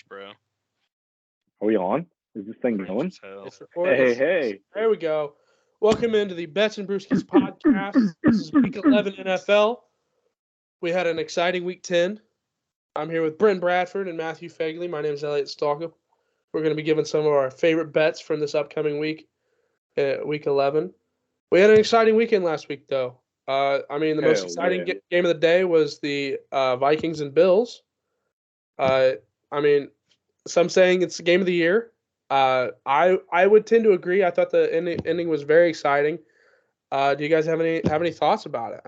bro. Are we on? Is this thing Cringe going? as hell. It's recorded. Hey. There we go. Welcome into the Bets and Brewskis podcast. This is week 11 NFL. We had an exciting week 10. I'm here with Bryn Bradford and Matthew Fegley. My name is Elliot Stalker. We're going to be giving some of our favorite bets from this upcoming week, week 11. We had an exciting weekend last week, though. The most exciting game of the day was the Vikings and Bills. Some saying it's the game of the year. I would tend to agree. I thought the ending was very exciting. Do you guys have any thoughts about it?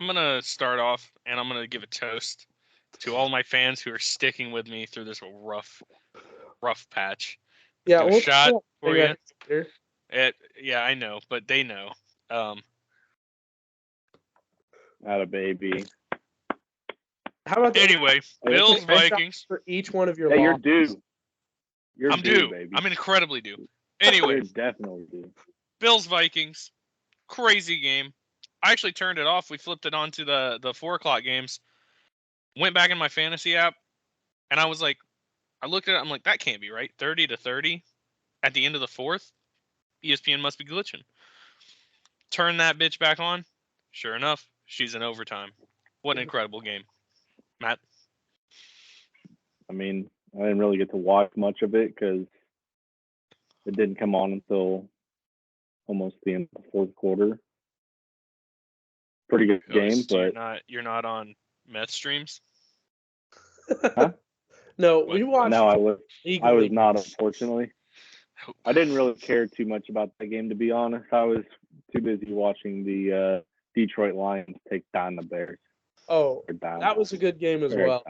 I'm gonna start off, and I'm gonna give a toast to all my fans who are sticking with me through this rough patch. Yeah, Do a shot for you. Yeah, I know, but they know. Not a baby. How about anyway? Bills Vikings for each one of your. Hey, you're due. I'm due, baby. I'm incredibly due. Anyway, you're definitely due. Bills Vikings, crazy game. I actually turned it off. We flipped it onto the 4:00 games. Went back in my fantasy app, and I was like, I looked at it. I'm like, that can't be right. 30-30 at the end of the fourth. ESPN must be glitching. Turn that bitch back on. Sure enough, she's in overtime. What an incredible game, Matt. I mean, I didn't really get to watch much of it because it didn't come on until almost the end of the fourth quarter. Pretty good game, but you're not on meth streams. Huh? No, we watched. No, I was not, unfortunately. I didn't really care too much about the game, to be honest. I was too busy watching the Detroit Lions take down the Bears. Oh, that was a good game as well.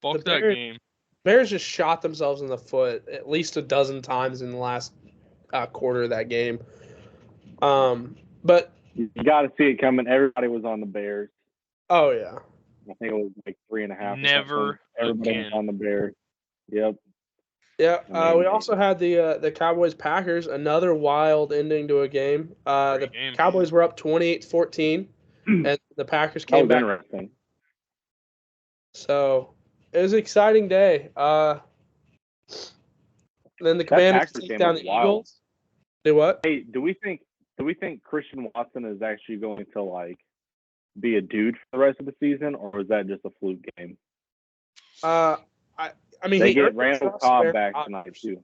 Fuck that game. Bears just shot themselves in the foot at least a dozen times in the last quarter of that game. But you got to see it coming. Everybody was on the Bears. Oh yeah. I think it was like 3.5. Never Everybody again. was on the Bears. Yep. Yeah. We also had the Cowboys Packers, another wild ending to a game. The Cowboys were up 28-14, and the Packers came back. Interesting. So it was an exciting day. Then the Commanders take down the Eagles. Do what? Hey, do we think Christian Watson is actually going to be a dude for the rest of the season, or is that just a fluke game? They get Randall Cobb back tonight too.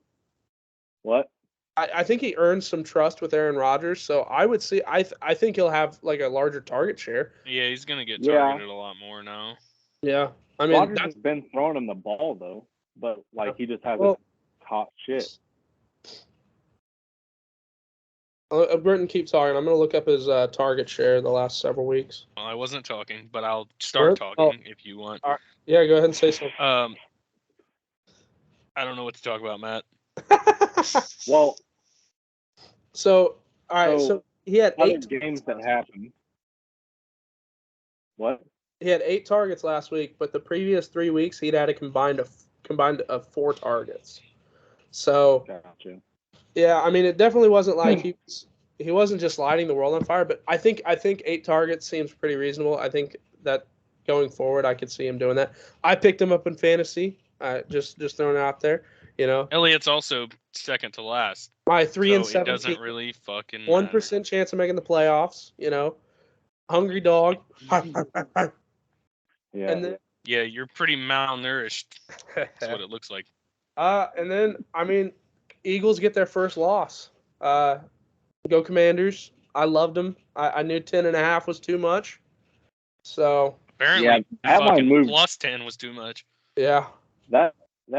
What? I think he earns some trust with Aaron Rodgers, so I would see. I think he'll have a larger target share. Yeah, he's gonna get targeted a lot more now. Yeah, Rodgers has been throwing him the ball though, but he just hasn't caught shit. Britton, keep talking. I'm gonna look up his target share the last several weeks. Well, I wasn't talking, but I'll start talking if you want. Right. Yeah, go ahead and say something. I don't know what to talk about, Matt. Well, so he had 8 games that happened. What? He had 8 targets last week, but the previous 3 weeks he'd had a combined of 4 targets. So, gotcha. Yeah, it definitely wasn't like he wasn't just lighting the world on fire. But I think 8 targets seems pretty reasonable. I think that going forward, I could see him doing that. I picked him up in fantasy. Just throwing it out there, Elliot's also second to last. My 3 and 17. It doesn't really fucking 1% chance of making the playoffs. Hungry dog. Yeah. And then, you're pretty malnourished. That's what it looks like. And then Eagles get their first loss. Go Commanders. I loved them. I knew 10.5 was too much. So apparently, fucking plus 10 was too much. Yeah. That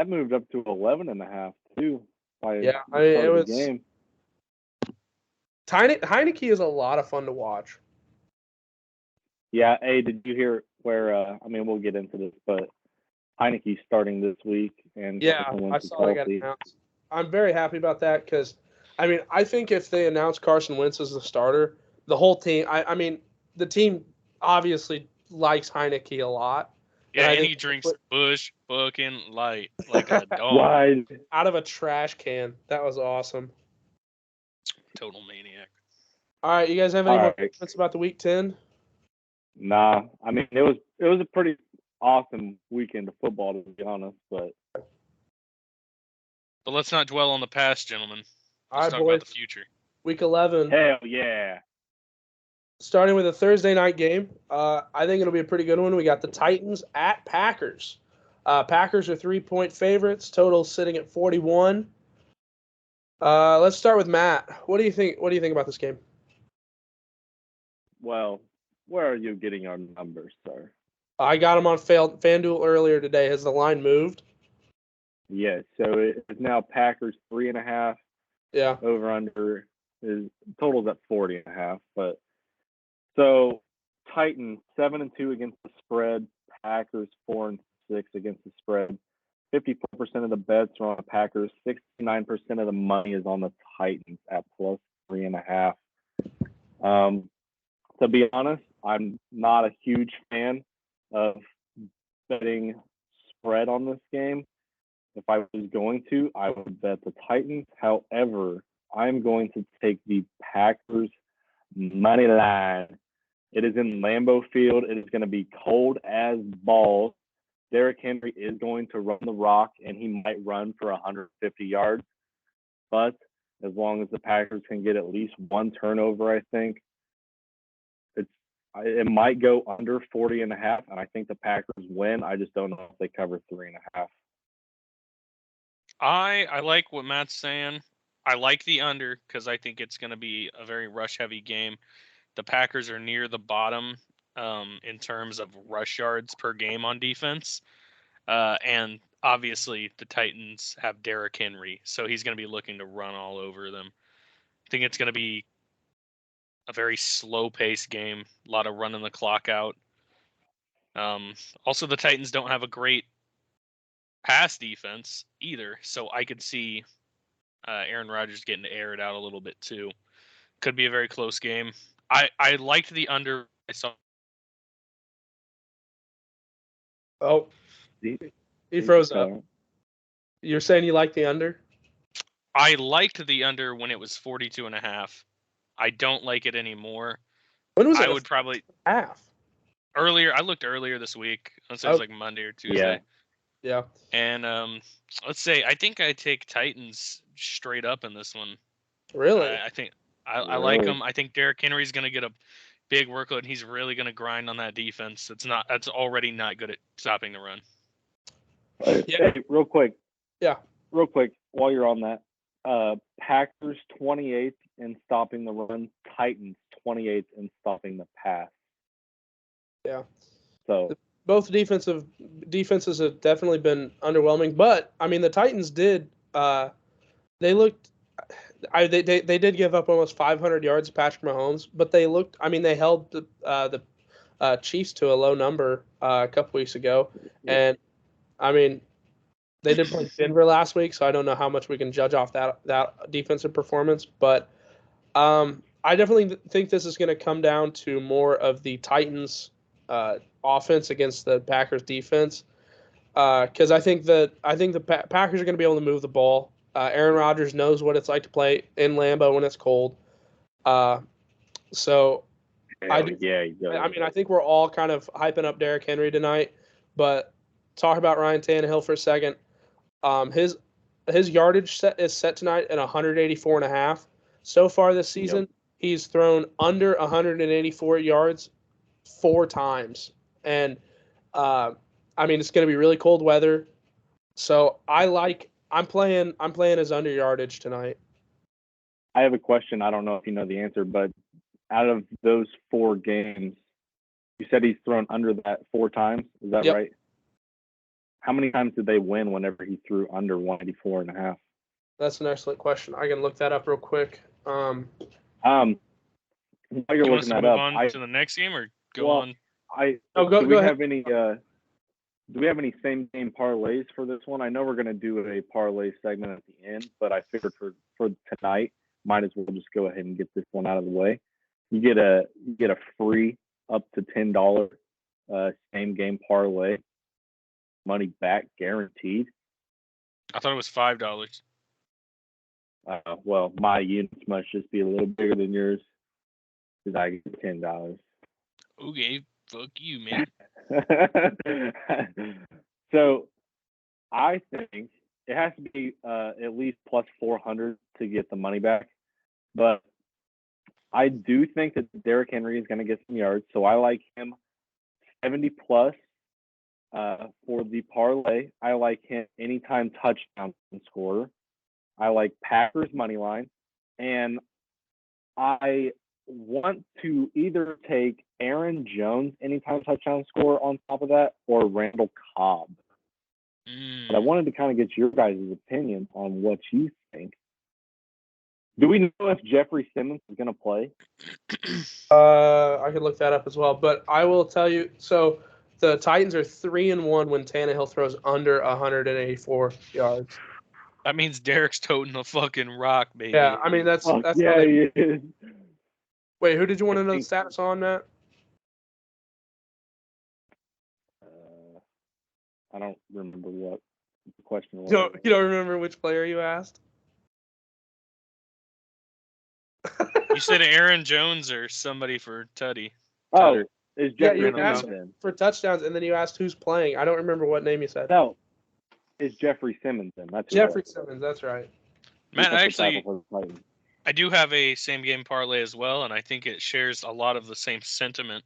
moved up to 11.5 too. It was. Game. Heineke is a lot of fun to watch. Yeah. Hey, did you hear where? We'll get into this, but Heineke's starting this week, and I saw they got announced. I'm very happy about that because, I think if they announce Carson Wentz as the starter, the whole team. The team obviously likes Heineke a lot. Yeah, and he drinks Bush fucking Light like a dog. Out of a trash can. That was awesome. Total maniac. All right, you guys have any more comments about the Week 10? Nah, it was a pretty awesome weekend of football, to be honest. But let's not dwell on the past, gentlemen. All Let's right, talk about the boys. future. Week 11. hell yeah. Starting with a Thursday night game. I think it'll be a pretty good one. We got the Titans at Packers. Packers are 3-point favorites. Total sitting at 41. Let's start with Matt. What do you think? What do you think about this game? Well, where are you getting our numbers, sir? I got him on FanDuel earlier today. Has the line moved? Yes. So it's now Packers 3.5. Yeah. Over under is totals at 40.5. But so Titans 7-2 against the spread. Packers 4-6 against the spread. 54% of the bets are on the Packers. 69% of the money is on the Titans at plus 3.5. To be honest, I'm not a huge fan of betting spread on this game. If I was going to, I would bet the Titans. However, I'm going to take the Packers money line. It is in Lambeau Field. It is going to be cold as balls. Derrick Henry is going to run the rock, and he might run for 150 yards. But as long as the Packers can get at least one turnover, I think it might go under 40.5, and I think the Packers win. I just don't know if they cover 3.5. I like what Matt's saying. I like the under because I think it's going to be a very rush-heavy game. The Packers are near the bottom in terms of rush yards per game on defense. And obviously, the Titans have Derrick Henry, so he's going to be looking to run all over them. I think it's going to be a very slow-paced game, a lot of running the clock out. Also, the Titans don't have a great pass defense either, so I could see Aaron Rodgers getting to air it out a little bit too. Could be a very close game. I liked the under. I saw. Oh, he froze up. You're saying you like the under? I liked the under when it was 42.5. I don't like it anymore. When was it? I would probably half. Earlier. I looked earlier this week. Let's say it was like Monday or Tuesday. Yeah. And let's say I think I take Titans straight up in this one. Really? I think I like them. I think Derrick Henry's going to get a big workload, and he's really going to grind on that defense. That's already not good at stopping the run. Hey, real quick. Yeah. Real quick, while you're on that, Packers 28th in stopping the run, Titans 28th in stopping the pass. Yeah. So both defenses have definitely been underwhelming, but I mean the Titans did. They looked. They did give up almost 500 yards to Patrick Mahomes, but they looked. I mean they held the Chiefs to a low number a couple weeks ago, and I mean they did play Denver last week, so I don't know how much we can judge off that defensive performance, but I definitely think this is going to come down to more of the Titans' offense against the Packers' defense, because I think the Packers are going to be able to move the ball. Aaron Rodgers knows what it's like to play in Lambeau when it's cold. So I mean, I think we're all kind of hyping up Derrick Henry tonight, but talk about Ryan Tannehill for a second. His yardage is set tonight at 184.5. So far this season, he's thrown under 184 yards 4 times, and I mean it's going to be really cold weather. So I'm playing his under yardage tonight. I have a question. I don't know if you know the answer, but out of those 4 games, you said he's thrown under that 4 times. Is that right? How many times did they win whenever he threw under 184.5? That's an excellent question. I can look that up real quick. While you're looking that up, move on to the next game or go on? Do we have any same game parlays for this one? I know we're going to do a parlay segment at the end, but I figured for tonight, might as well just go ahead and get this one out of the way. You get a free up to $10 same game parlay, money back guaranteed. I thought it was $5. Well, my units must just be a little bigger than yours because I get $10. Okay, fuck you, man. So I think it has to be at least plus 400 to get the money back. But I do think that Derrick Henry is going to get some yards. So I like him 70 plus for the parlay. I like him anytime touchdown scorer. I like Packers money line. And I want to either take Aaron Jones anytime touchdown score on top of that or Randall Cobb. But I wanted to kind of get your guys' opinion on what you think. Do we know if Jeffrey Simmons is going to play? I could look that up as well, but I will tell you. So the Titans are 3-1 when Tannehill throws under 184 yards. That means Derek's toting the fucking rock, baby. Yeah, I mean that's Oh, that's yeah, how they, he is. Wait, who did you want to know the status on that? I don't remember what the question was. You don't remember which player you asked? You said Aaron Jones or somebody for Tutty. Oh, is Jeffrey you Randall asked Cobb. Simmons for touchdowns, and then you asked who's playing. I don't remember what name you said. No, is Jeffrey Simmons then? That's who Jeffrey it was. Simmons, that's right. Matt, Defensive tackle for the Titans. I do have a same game parlay as well, and I think it shares a lot of the same sentiment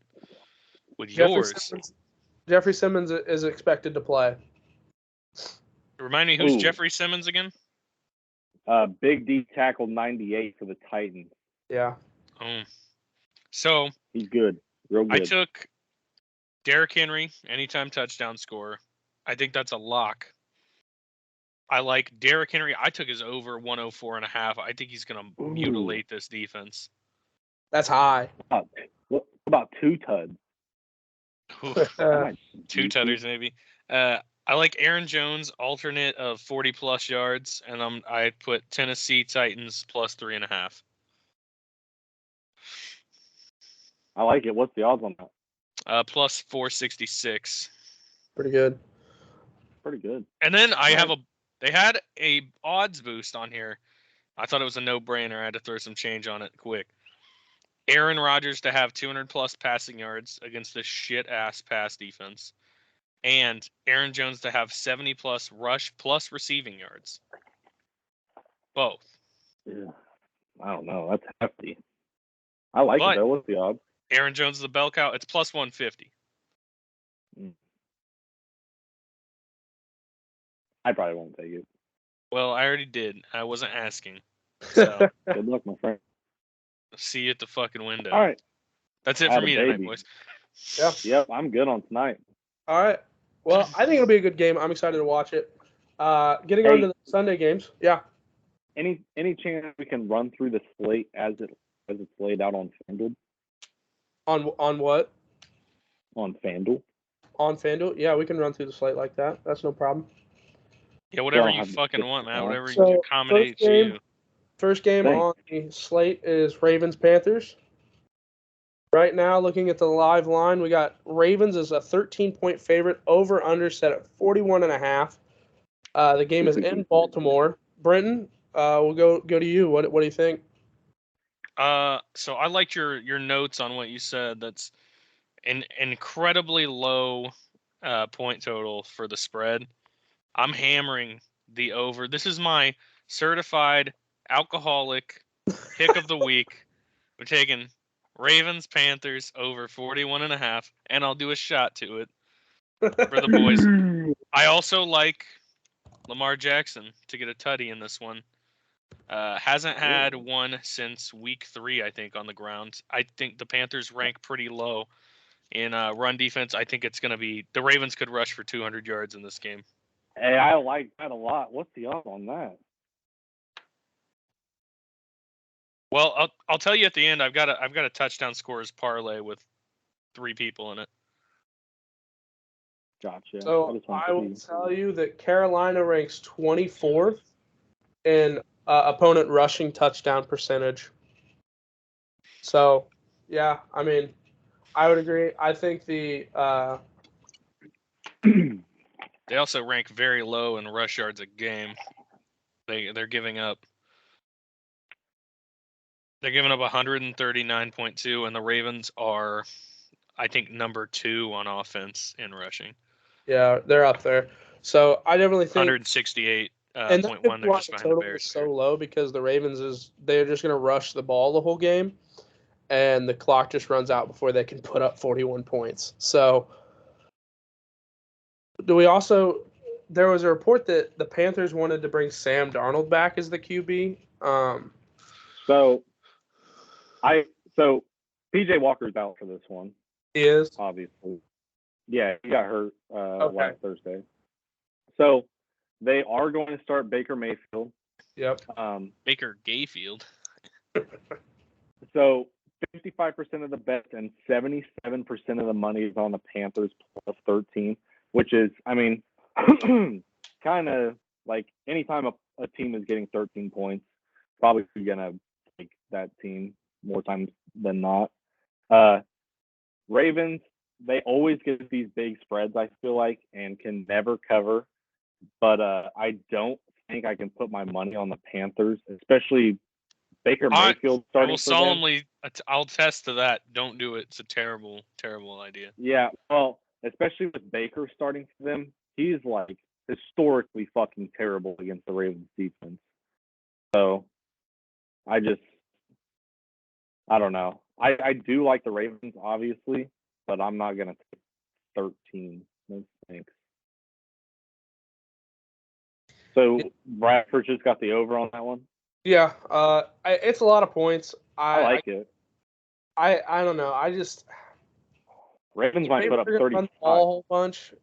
with yours. Jeffrey Simmons is expected to play. Remind me, who's Ooh. Jeffrey Simmons again? Big D tackle 98 for the Titans. Yeah. So He's good. Real good. I took Derrick Henry, anytime touchdown scorer. I think that's a lock. I like Derrick Henry. I took his over 104.5. I think he's going to mutilate this defense. That's high. What about two tuds? Two tutters maybe. I like Aaron Jones, alternate of 40 plus yards, and I put Tennessee Titans plus 3.5. I like it. What's the odds on that? Plus 466. Pretty good. Pretty good. And then they had a odds boost on here. I thought it was a no-brainer. I had to throw some change on it quick. Aaron Rodgers to have 200 plus passing yards against the shit-ass pass defense. And Aaron Jones to have 70 plus rush plus receiving yards. Both. Yeah. I don't know. That's hefty. I like it though. What's the odds? Aaron Jones is the bell cow. It's plus 150. I probably won't take it. Well, I already did. I wasn't asking. So good luck, my friend. See you at the fucking window. All right. That's it for me tonight, boys. Yeah. Yep, I'm good on tonight. All right. Well, I think it'll be a good game. I'm excited to watch it. Getting on to the Sunday games. Yeah. Any chance we can run through the slate as it's laid out on FanDuel? On what? On FanDuel. On FanDuel? Yeah, we can run through the slate like that. That's no problem. Yeah, whatever you fucking want, man. Whatever accommodates you. First game on the slate is Ravens-Panthers. Right now, looking at the live line, we got Ravens as a 13-point favorite, over/under set at 41.5. The game is in Baltimore. Brenton, we'll go to you. What do you think? So I liked your notes on what you said. That's an incredibly low point total for the spread. I'm hammering the over. This is my certified alcoholic pick of the week. We're taking Ravens, Panthers over 41.5, and I'll do a shot to it for the boys. I also like Lamar Jackson to get a tutty in this one. Hasn't had one since week 3, I think, on the ground. I think the Panthers rank pretty low in run defense. I think it's going to be the Ravens could rush for 200 yards in this game. Hey, I like that a lot. What's the odds on that? Well, I'll tell you at the end. I've got a touchdown scores parlay with 3 people in it. Gotcha. So I will tell you that Carolina ranks 24th in opponent rushing touchdown percentage. So, yeah, I mean, I would agree. I think the they also rank very low in rush yards a game. They're giving up 139.2, and the Ravens are I think, number 2 on offense in rushing. Yeah, they're up there. So I definitely think 168.1. and that could be They're why just the behind the total is Bears. so low because the Ravens they're just going to rush the ball the whole game, and the clock just runs out before they can put up 41 points. So, do we also? There was a report that the Panthers wanted to bring Sam Darnold back as the QB. So PJ Walker's out for this one, He is obviously. Yeah, he got hurt okay. last Thursday. So they are going to start Baker Mayfield. Yep. Baker Gayfield. So 55% of the bets and 77% of the money is on the Panthers plus 13, which is, I mean, kind of like anytime a team is getting 13 points, probably going to take that team more times than not. Ravens, they always get these big spreads, I feel like, and can never cover. But I don't think I can put my money on the Panthers, especially Baker Mayfield I starting will for them. solemnly, I'll attest to that. Don't do it. It's a terrible, terrible idea. Yeah, well, especially with Baker starting for them, he's like historically fucking terrible against the Ravens defense. So I don't know. I do like the Ravens, obviously, but I'm not going to take 13. No thanks. So Bradford just got the over on that one? Yeah. It's a lot of points. I like it. I don't know. I just Ravens might put up 35. Run the ball a whole bunch.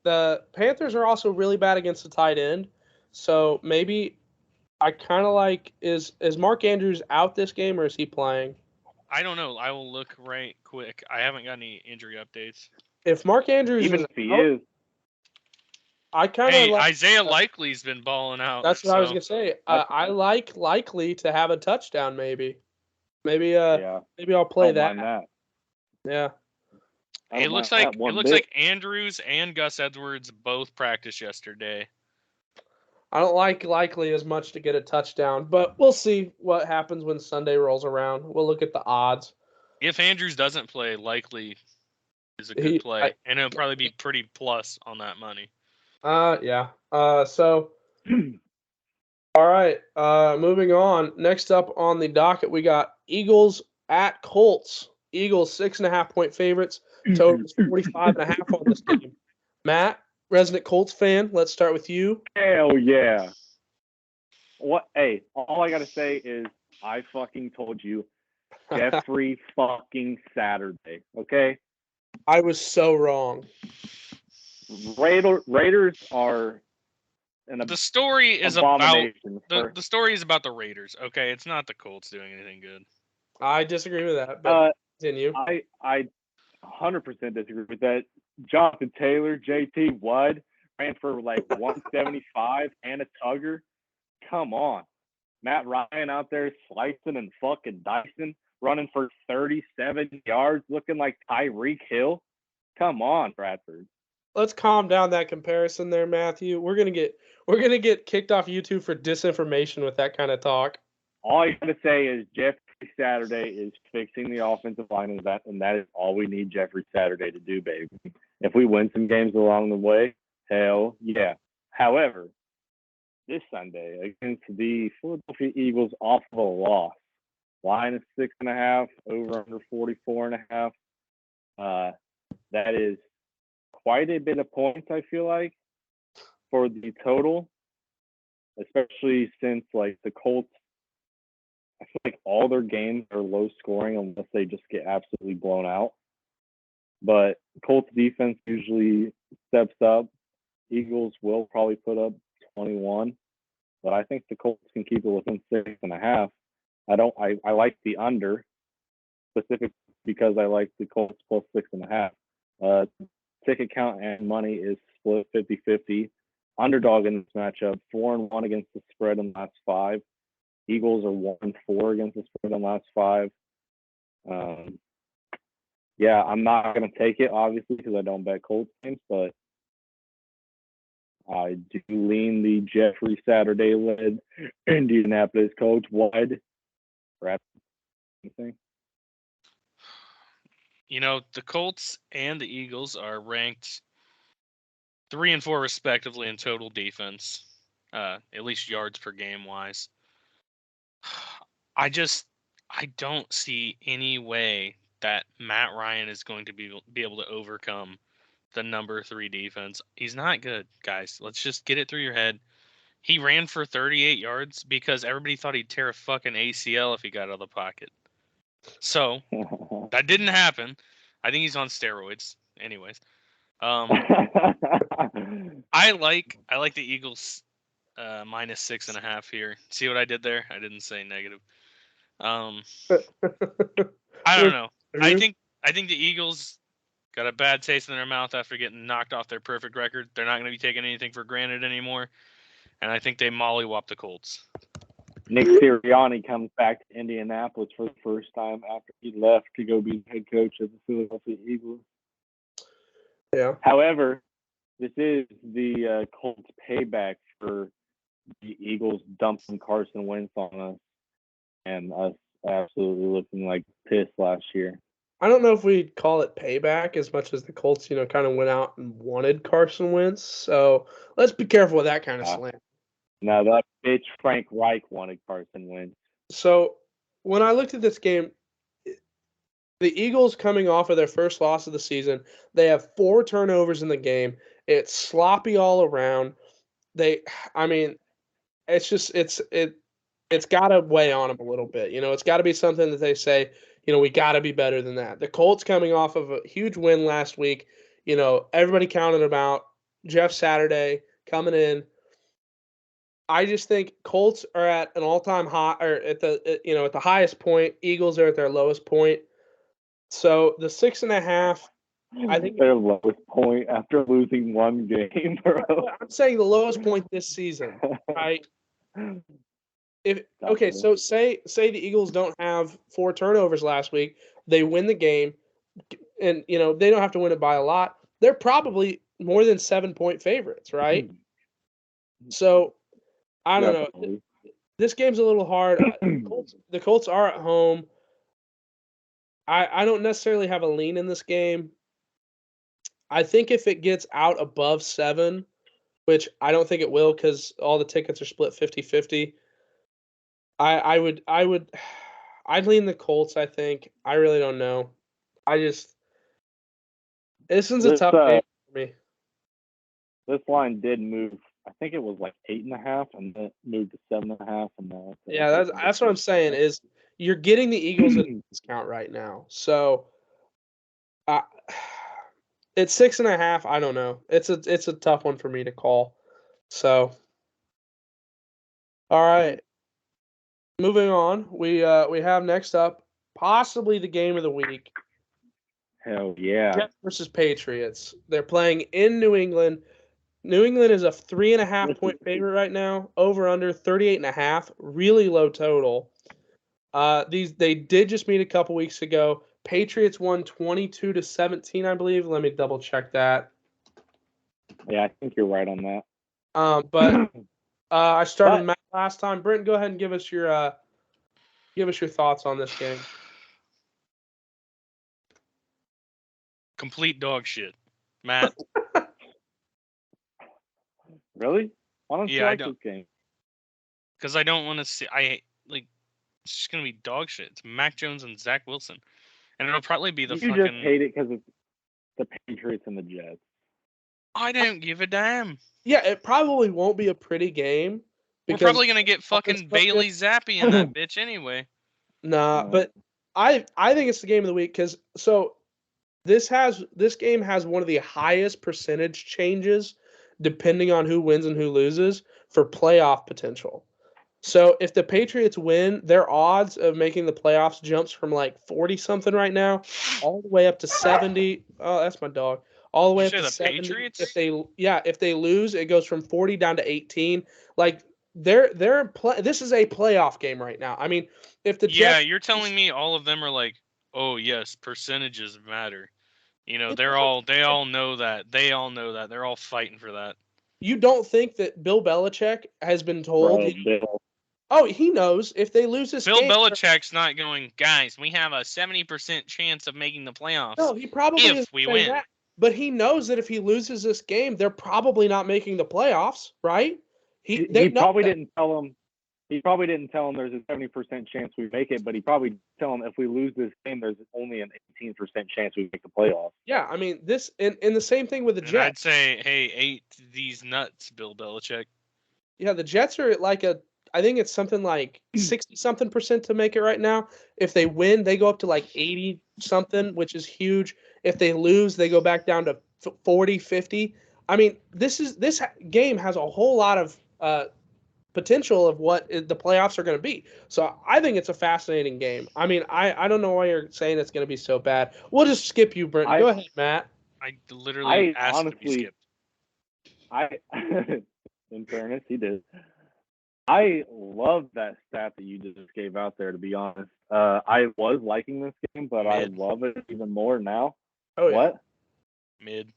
The Panthers are also really bad against the tight end. So maybe I kind of like is Mark Andrews out this game or is he playing? I don't know. I will look right quick. I haven't got any injury updates. If Mark Andrews even is if he out, is, I kind of like Isaiah Likely's been balling out. That's what I was gonna say. I like Likely to have a touchdown. Maybe I'll play that. Yeah. It looks like Andrews and Gus Edwards both practiced yesterday. I don't like Likely as much to get a touchdown, but we'll see what happens when Sunday rolls around. We'll look at the odds. If Andrews doesn't play, Likely is a good play, and it'll probably be pretty plus on that money. Yeah. So, all right. Moving on. Next up on the docket, we got Eagles at Colts. Eagles 6.5-point favorites. Total 45.5 on this game. Matt, resident Colts fan, let's start with you. Hell yeah. What? Hey, all I gotta say is I fucking told you Jeffrey fucking Saturday. Okay. I was so wrong. Raiders are the story is about the story is about the Raiders. Okay, it's not the Colts doing anything good. I disagree with that, but continue. I 100% disagree with that. Jonathan Taylor, JT Wood ran for like 175 and a tugger. Come on. Matt Ryan out there slicing and fucking dicing, running for 37 yards, looking like Tyreek Hill. Come on, Bradford. Let's calm down that comparison there, Matthew. We're gonna get kicked off YouTube for disinformation with that kind of talk. All I gotta say is Jeffrey Saturday is fixing the offensive line, and that is all we need Jeffrey Saturday to do, baby. If we win some games along the way, hell yeah. However, this Sunday against the Philadelphia Eagles off of a loss, line is 6.5, over under 44.5. That is quite a bit of points, I feel like, for the total, especially since like the Colts, I feel like all their games are low scoring unless they just get absolutely blown out. But Colts defense usually steps up. Eagles will probably put up 21, but I think the Colts can keep it within 6.5. I like the under, specifically because I like the Colts plus 6.5. Ticket count and money is split 50-50. Underdog in this matchup, 4-1 against the spread in the last 5. Eagles are 1-4 against the spread in the last 5. Yeah, I'm not going to take it, obviously, because I don't bet Colts games, but I do lean the Jeffrey Saturday-led Indianapolis Colts wide. Anything? The Colts and the Eagles are ranked 3 and 4 respectively in total defense, at least yards per game wise. I don't see any way that Matt Ryan is going to be able to overcome the number 3 defense. He's not good, guys. Let's just get it through your head. He ran for 38 yards because everybody thought he'd tear a fucking ACL if he got out of the pocket. So that didn't happen. I think he's on steroids. Anyways, I like the Eagles minus 6.5 here. See what I did there? I didn't say negative. I don't know. I think the Eagles got a bad taste in their mouth after getting knocked off their perfect record. They're not going to be taking anything for granted anymore, and I think they mollywop the Colts. Nick Sirianni comes back to Indianapolis for the first time after he left to go be head coach of the Philadelphia Eagles. Yeah. However, this is the Colts payback for the Eagles dumping Carson Wentz on us and us absolutely looking like piss last year. I don't know if we'd call it payback as much as the Colts, kind of went out and wanted Carson Wentz. So let's be careful with that kind of slant. Now that bitch Frank Reich wanted Carson Wentz. So when I looked at this game, the Eagles coming off of their first loss of the season, they have 4 turnovers in the game. It's sloppy all around. It's just it's got to weigh on them a little bit. It's got to be something that they say, we got to be better than that. The Colts coming off of a huge win last week, everybody counted them out. Jeff Saturday coming in. I just think Colts are at an all-time high, or at the highest point. Eagles are at their lowest point. So the 6.5, I think their lowest point after losing one game, bro. I'm saying the lowest point this season, right? So say the Eagles don't have 4 turnovers last week, they win the game, and they don't have to win it by a lot. They're probably more than 7-point favorites, right? So I don't know. This game's a little hard. The Colts are at home. I don't necessarily have a lean in this game. I think if it gets out above 7, which I don't think it will because all the tickets are split 50-50, I'd lean the Colts, I think. I really don't know. This one's a tough game for me. This line did move. I think it was like 8.5, and then it moved to 7.5, and now. Yeah, that's what I'm saying. Is you're getting the Eagles at a discount right now, so it's 6.5. I don't know. It's a tough one for me to call. So, all right, moving on. We have next up possibly the game of the week. Hell yeah! Jets versus Patriots. They're playing in New England. New England is a 3.5-point favorite right now. Over under 38.5. Really low total. They did just meet a couple weeks ago. Patriots won 22-17, I believe. Let me double check that. Yeah, I think you're right on that. But I started Matt last time. Brent, go ahead and give us your thoughts on this game. Complete dog shit, Matt. Really? Why don't you like this game? Because I don't want to see. It's just gonna be dog shit. It's Mac Jones and Zach Wilson, and it'll probably be You just hate it because it's the Patriots and the Jets. I don't give a damn. Yeah, it probably won't be a pretty game. We're probably gonna get fucking Bailey Zappi in that bitch anyway. Nah, but I think it's the game of the week because this game has one of the highest percentage changes depending on who wins and who loses for playoff potential. So if the Patriots win, their odds of making the playoffs jumps from like 40-something right now all the way up to 70. Oh, that's my dog. All the way up to 70. Patriots? If they lose, it goes from 40 down to 18. Like this is a playoff game right now. I mean, if the Jets, you're telling me all of them are like, oh yes, percentages matter. They all know that. They all know that. They're all fighting for that. You don't think that Bill Belichick has been told Oh, he knows if they lose this Bill game. Belichick's not going, guys, we have a 70% chance of making the playoffs No, he probably if isn't we saying win. that. But he knows that if he loses this game, they're probably not making the playoffs, right? He They know probably that. didn't tell him. He probably didn't tell him there's a 70% chance we make it, but he probably tell him if we lose this game, there's only an 18% chance we make the playoffs. Yeah, I mean this, and the same thing with the And Jets. I'd say, hey, ate these nuts, Bill Belichick. Yeah, the Jets are at like I think it's something like 60-something% to make it right now. If they win, they go up to like 80-something, which is huge. If they lose, they go back down to 40, 50. I mean, this game has a whole lot of potential of what the playoffs are going to be. So I think it's a fascinating game. I mean, I don't know why you're saying it's going to be so bad. We'll just skip you, Brenton. Go ahead, Matt. I literally I asked to be honestly- skipped. In fairness, he did. I love that stat that you just gave out there, to be honest. I was liking this game, but I Mid. love it even more now. Oh, yeah. What? Mid.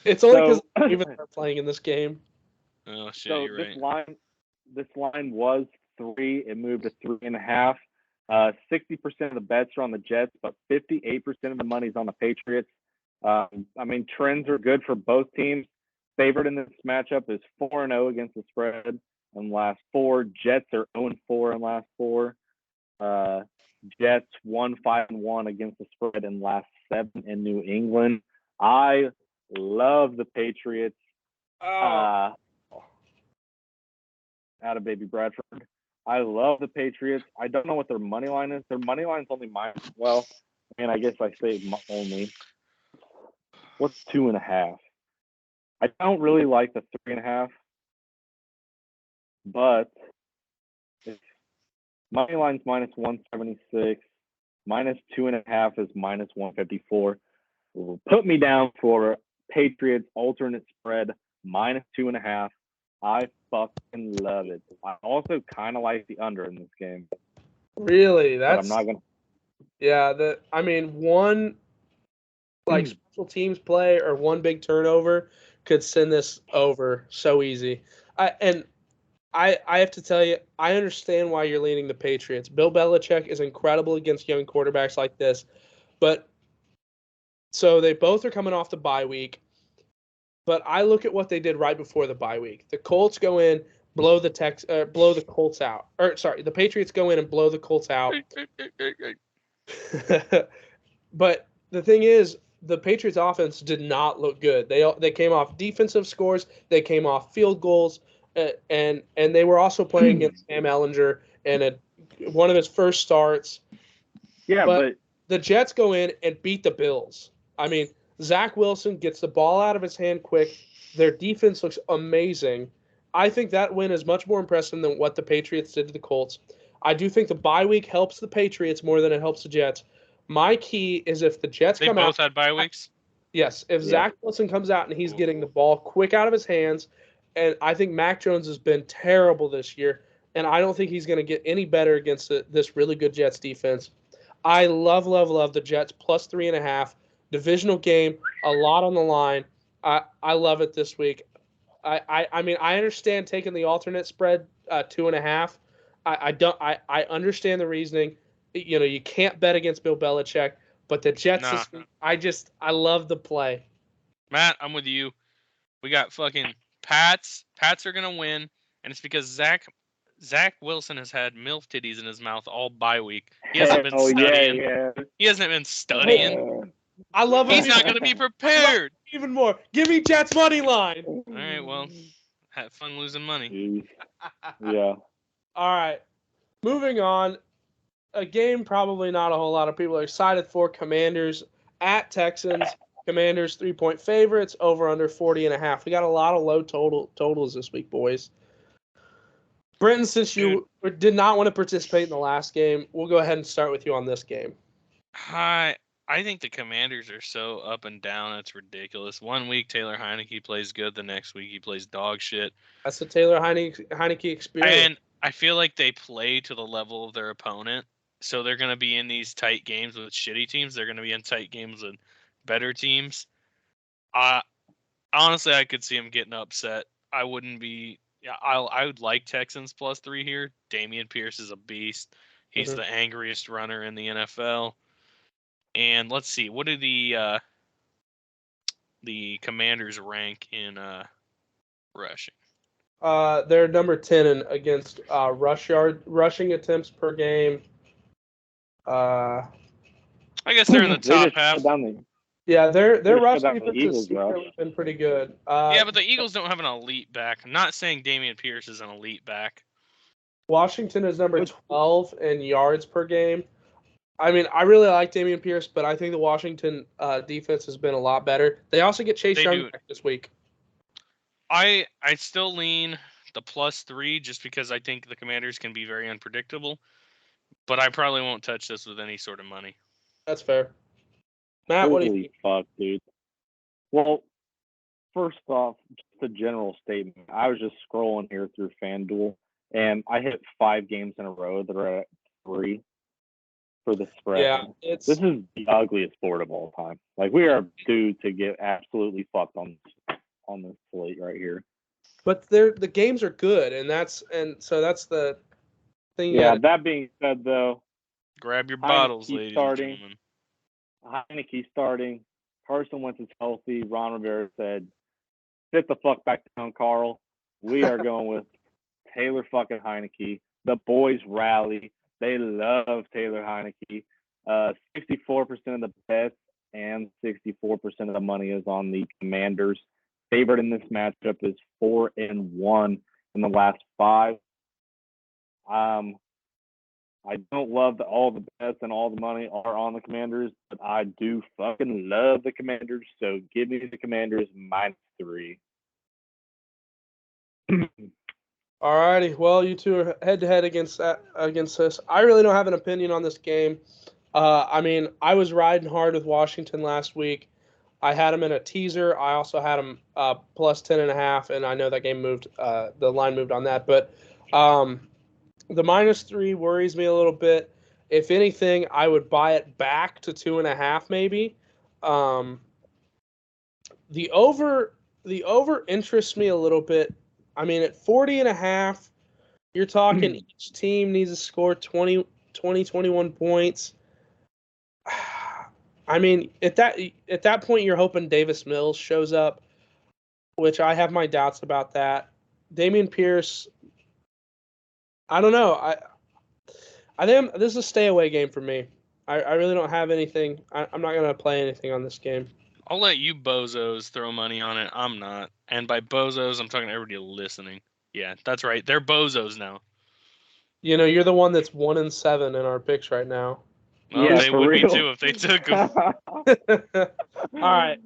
It's only because So- even are playing in this game. Oh, shit, So you're this right. line was 3. It moved to 3.5. 60% of the bets are on the Jets, but 58% of the money's on the Patriots. I mean, trends are good for both teams. Favorite in this matchup is 4-0 against the spread in last 4. Jets are 0-4 in last 4. Jets 1-5-1 against the spread in last 7 in New England. I love the Patriots. Out of baby Bradford. I love the Patriots. I don't know what their money line is. Their money line's only minus. Well, I mean, I guess I say only. What's 2.5? I don't really like the 3.5, but if money line's minus 176, minus 2.5 is minus 154. Put me down for Patriots alternate spread minus 2.5. I fucking love it. I also kind of like the under in this game, Really, but that's I'm not gonna. yeah. I mean, one like special teams play or one big turnover could send this over so easy. I have to tell you, I understand why you're leaning the Patriots. Bill Belichick is incredible against young quarterbacks like this, but so they both are coming off the bye week. But I look at what they did right before the bye week. The Colts go in, blow the Colts out. Or sorry, the Patriots go in and blow the Colts out. But the thing is, the Patriots offense did not look good. They came off defensive scores, they came off field goals, and they were also playing against Sam Ellinger and one of his first starts. Yeah, but the Jets go in and beat the Bills. I mean, Zach Wilson gets the ball out of his hand quick. Their defense looks amazing. I think that win is much more impressive than what the Patriots did to the Colts. I do think the bye week helps the Patriots more than it helps the Jets. My key is if the Jets They come both out. had bye weeks. Yes, if Zach Wilson comes out and he's getting the ball quick out of his hands, and I think Mac Jones has been terrible this year, and I don't think he's going to get any better against this really good Jets defense. I love the Jets plus 3.5. Divisional game, a lot on the line. I love it this week. I mean, I understand taking the alternate spread 2.5. I understand the reasoning. You know, you can't bet against Bill Belichick, but the Jets Nah. this week, I love the play. Matt, I'm with you. We got fucking Pats. Pats are gonna win, and it's because Zach Wilson has had MILF titties in his mouth all bye week. He hasn't been studying. Yeah. He hasn't been studying. I love him He's not gonna be prepared. even more. Give me Jets money line. All right, well, have fun losing money. Jeez. Yeah. All right. Moving on. A game probably not a whole lot of people are excited for. Commanders at Texans. Commanders 3-point favorites, over under 40.5. We got a lot of low totals this week, boys. Brenton, since you did not want to participate in the last game, we'll go ahead and start with you on this game. Hi. I think the Commanders are so up and down. It's ridiculous. 1 week Taylor Heineke plays good. The next week he plays dog shit. That's the Taylor Heineke experience. And I feel like they play to the level of their opponent. So they're going to be in these tight games with shitty teams. They're going to be in tight games with better teams. Honestly, I could see them getting upset. I wouldn't be Yeah, I would like Texans +3 here. Dameon Pierce is a beast. He's Mhm. the angriest runner in the NFL. And let's see, what do the Commanders rank in rushing? They're number 10 against rushing attempts per game. I guess they're in the They top just half. shut down the Yeah, their They rush shut down the defense has Eagles' rush. secretly been pretty good. Yeah, but the Eagles don't have an elite back. I'm not saying Dameon Pierce is an elite back. Washington is number 12 in yards per game. I mean, I really like Dameon Pierce, but I think the Washington defense has been a lot better. They also get Chase They Young do. back this week. I still lean the +3 just because I think the Commanders can be very unpredictable. But I probably won't touch this with any sort of money. That's fair. Matt, what do you Holy think? fuck, dude. Well, first off, just a general statement. I was just scrolling here through FanDuel, and I hit 5 games in a row that are at 3 for the spread. Yeah, it's This is the ugliest sport of all time. Like, we are due to get absolutely fucked on this slate right here. but the games are good, and so that's the thing. Yeah, that being said, though, Grab your Heineke bottles, ladies starting. and gentlemen. Heineke starting. Carson Wentz is healthy. Ron Rivera said, sit the fuck back down, Carl. We are going with Taylor fucking Heineke. The boys rally. They love Taylor Heineke. 64% of the bets and 64% of the money is on the Commanders. Favorite in this matchup is 4-1 in the last 5. I don't love that all the bets and all the money are on the Commanders, but I do fucking love the Commanders. So give me the Commanders -3. Alrighty, well, you two are head to head against us. I really don't have an opinion on this game. I mean, I was riding hard with Washington last week. I had them in a teaser. I also had them +10.5, and I know that game moved. The line moved on that, but the -3 worries me a little bit. If anything, I would buy it back to 2.5, maybe. The over interests me a little bit. I mean, at 40.5, you're talking each team needs to score 21 points. I mean, at that point, you're hoping Davis Mills shows up, which I have my doubts about that. Dameon Pierce, I don't know. I think this is a stay away game for me. I really don't have anything. I'm not gonna play anything on this game. I'll let you bozos throw money on it. I'm not. And by bozos, I'm talking to everybody listening. Yeah, that's right. They're bozos now. You know, you're the one that's 1-7 in our picks right now. Well, Yeah, they for would real. be too if they took them. All right.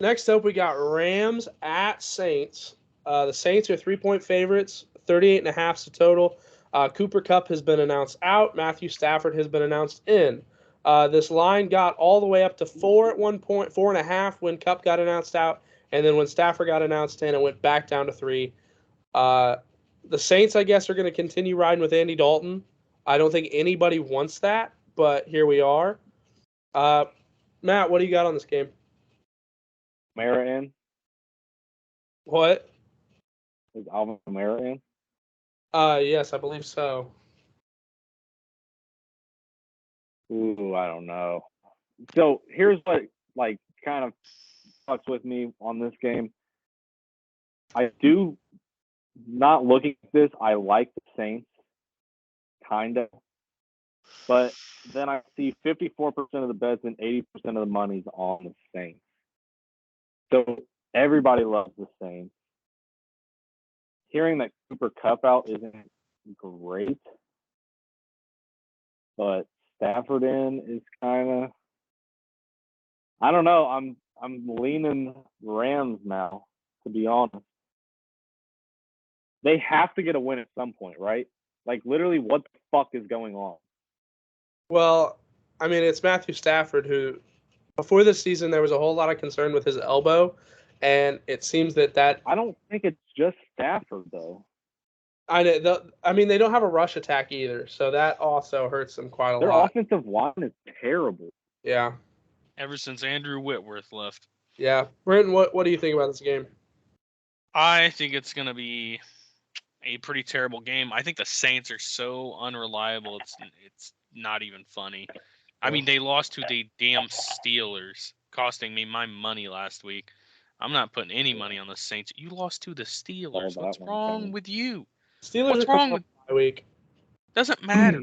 Next up, we got Rams at Saints. The Saints are 3-point favorites, 38.5 is the total. Cooper Kupp has been announced out. Matthew Stafford has been announced in. This line got all the way up to 4 at one point, 4.5 when Kupp got announced out, and then when Stafford got announced in, it went back down to 3. The Saints, I guess, are going to continue riding with Andy Dalton. I don't think anybody wants that, but here we are. Matt, what do you got on this game? Kamara in? What? Is Alvin Kamara in? Yes, I believe so. Ooh, I don't know. So here's what kind of fucks with me on this game. I do, not looking at this, I like the Saints, kind of. But then I see 54% of the bets and 80% of the money's on the Saints. So everybody loves the Saints. Hearing that Cooper Kupp out isn't great, but Stafford in is kind of, I don't know. I'm leaning Rams now, to be honest. They have to get a win at some point, right? Like, literally, what the fuck is going on? Well, I mean, it's Matthew Stafford who, before this season, there was a whole lot of concern with his elbow, and it seems that I don't think it's just Stafford, though. I mean, they don't have a rush attack either, so that also hurts them quite a Their lot. offensive line is terrible. Yeah, Ever since Andrew Whitworth left. yeah. Brenton, what do you think about this game? I think it's going to be a pretty terrible game. I think the Saints are so unreliable. It's not even funny. I mean, they lost to the damn Steelers, costing me my money last week. I'm not putting any money on the Saints. You lost to the Steelers. that What's one wrong coming. with you? Steelers What's are coming wrong off with? bye week. Doesn't matter.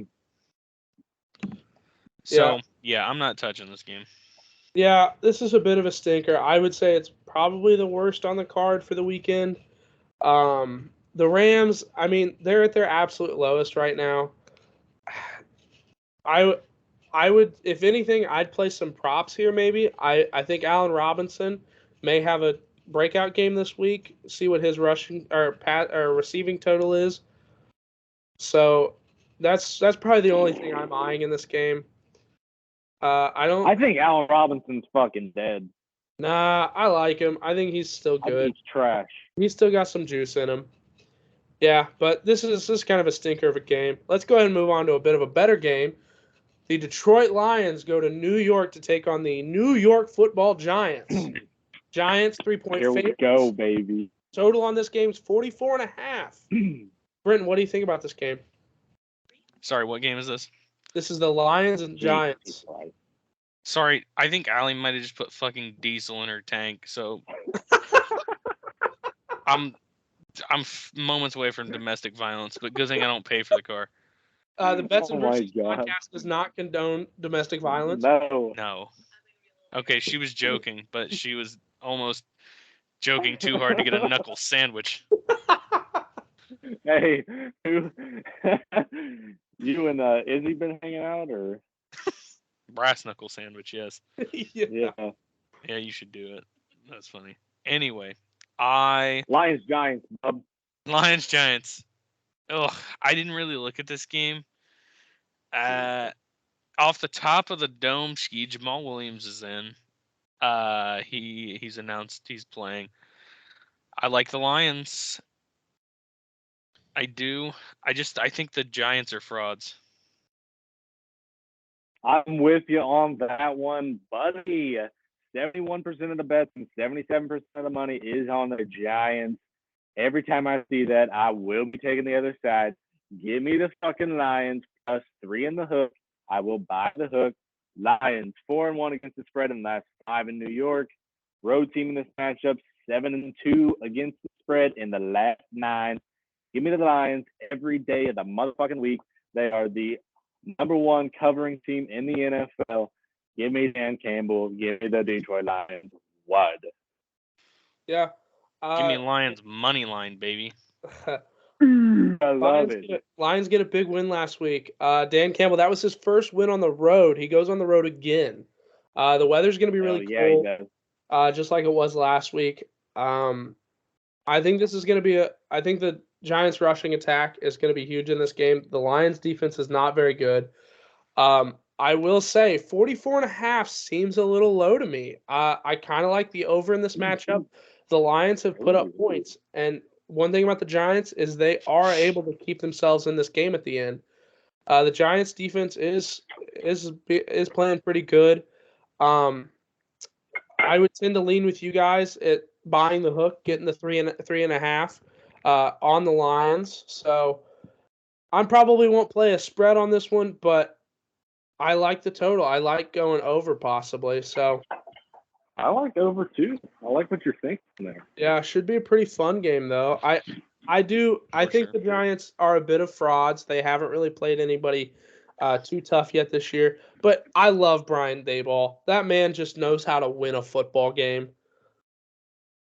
So yeah, I'm not touching this game. Yeah, this is a bit of a stinker. I would say it's probably the worst on the card for the weekend. The Rams, I mean, they're at their absolute lowest right now. I would, if anything, I'd play some props here. Maybe I think Allen Robinson may have a breakout game this week. See what his rushing or receiving total is. So that's probably the only thing I'm eyeing in this game. I think Allen Robinson's fucking dead. Nah, I like him. I think he's still I think good. he's trash. He's still got some juice in him. Yeah, but this is kind of a stinker of a game. Let's go ahead and move on to a bit of a better game. The Detroit Lions go to New York to take on the New York Football Giants. Giants 3-point Here favorites. we go, baby. Total on this game is 44.5. Brenton, what do you think about this game? Sorry, what game is this? This is the Lions and Giants. Sorry, I think Allie might have just put fucking diesel in her tank, so I'm moments away from domestic violence, but good thing I don't pay for the car. The Bets and Oh my Brewskis God. podcast does not condone domestic violence. No. Okay, she was joking, but she was almost joking too hard to get a knuckle sandwich. Hey, who? You and Izzy been hanging out, or? Brass knuckle sandwich, yes. Yeah. Yeah, you should do it. That's funny. Anyway, Lions Giants, bub. Lions Giants. Ugh, I didn't really look at this game. Off the top of the dome, ski Jamal Williams is in. He's announced he's playing. I like the Lions. I do. I think the Giants are frauds. I'm with you on that one, buddy. 71% of the bets and 77% of the money is on the Giants. Every time I see that, I will be taking the other side. Give me the fucking Lions plus 3 in the hook. I will buy the hook. Lions 4-1 against the spread in the last 5 in New York. Road team in this matchup 7-2 against the spread in the last 9. Give me the Lions every day of the motherfucking week. They are the #1 covering team in the NFL. Give me Dan Campbell. Give me the Detroit Lions. What? Yeah. Give me Lions money line, baby. I love it. Lions get a big win last week. Dan Campbell, that was his first win on the road. He goes on the road again. The weather's going to be really cold, He does. just like it was last week. I think this is going to be I think the Giants rushing attack is going to be huge in this game. The Lions defense is not very good. I will say 44.5 seems a little low to me. I kind of like the over in this matchup. The Lions have put up points, and one thing about the Giants is they are able to keep themselves in this game at the end. The Giants defense is playing pretty good. I would tend to lean with you guys at buying the hook, getting the 3.5 on the Lions. So I probably won't play a spread on this one, but I like the total. I like going over possibly. So I like over too. I like what you're thinking there. yeah, should be a pretty fun game though. I think the Giants are a bit of frauds. They haven't really played anybody too tough yet this year. But I love Brian Daboll. That man just knows how to win a football game.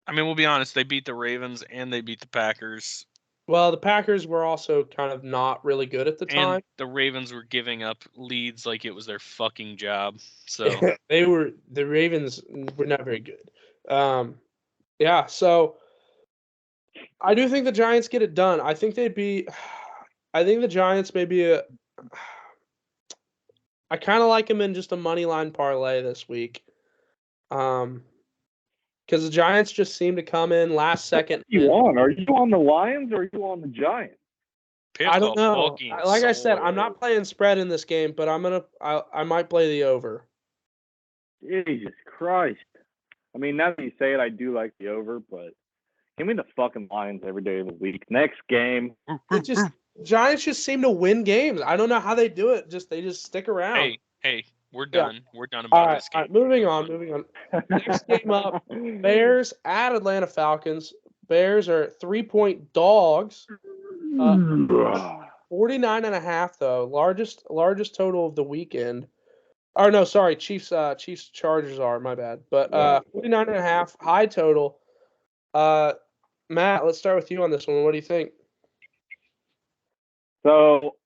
I mean, we'll be honest. They beat the Ravens and they beat the Packers. Well, the Packers were also kind of not really good at the time. And the Ravens were giving up leads like it was their fucking job. So the Ravens were not very good. Yeah, so I do think the Giants get it done. I think the Giants maybe I kind of like them in just a money line parlay this week. Because the Giants just seem to come in last second. What are you on? Are you on the Lions or are you on the Giants? I don't know. Like I said, I'm not playing spread in this game, but I might play the over. Jesus Christ. I mean, now that you say it, I do like the over, but Give me the fucking Lions every day of the week. Next game. It just Giants just seem to win games. I don't know how they do it. They just stick around. Hey, we're Yeah. done. We're done All about right, this game. moving on. Next game up, Bears at Atlanta Falcons. Bears are 3-point dogs. 49.5 though. Largest total of the weekend. Or no, sorry, Chiefs Chargers are, my bad. But 49.5, high total. Matt, let's start with you on this one. What do you think? So,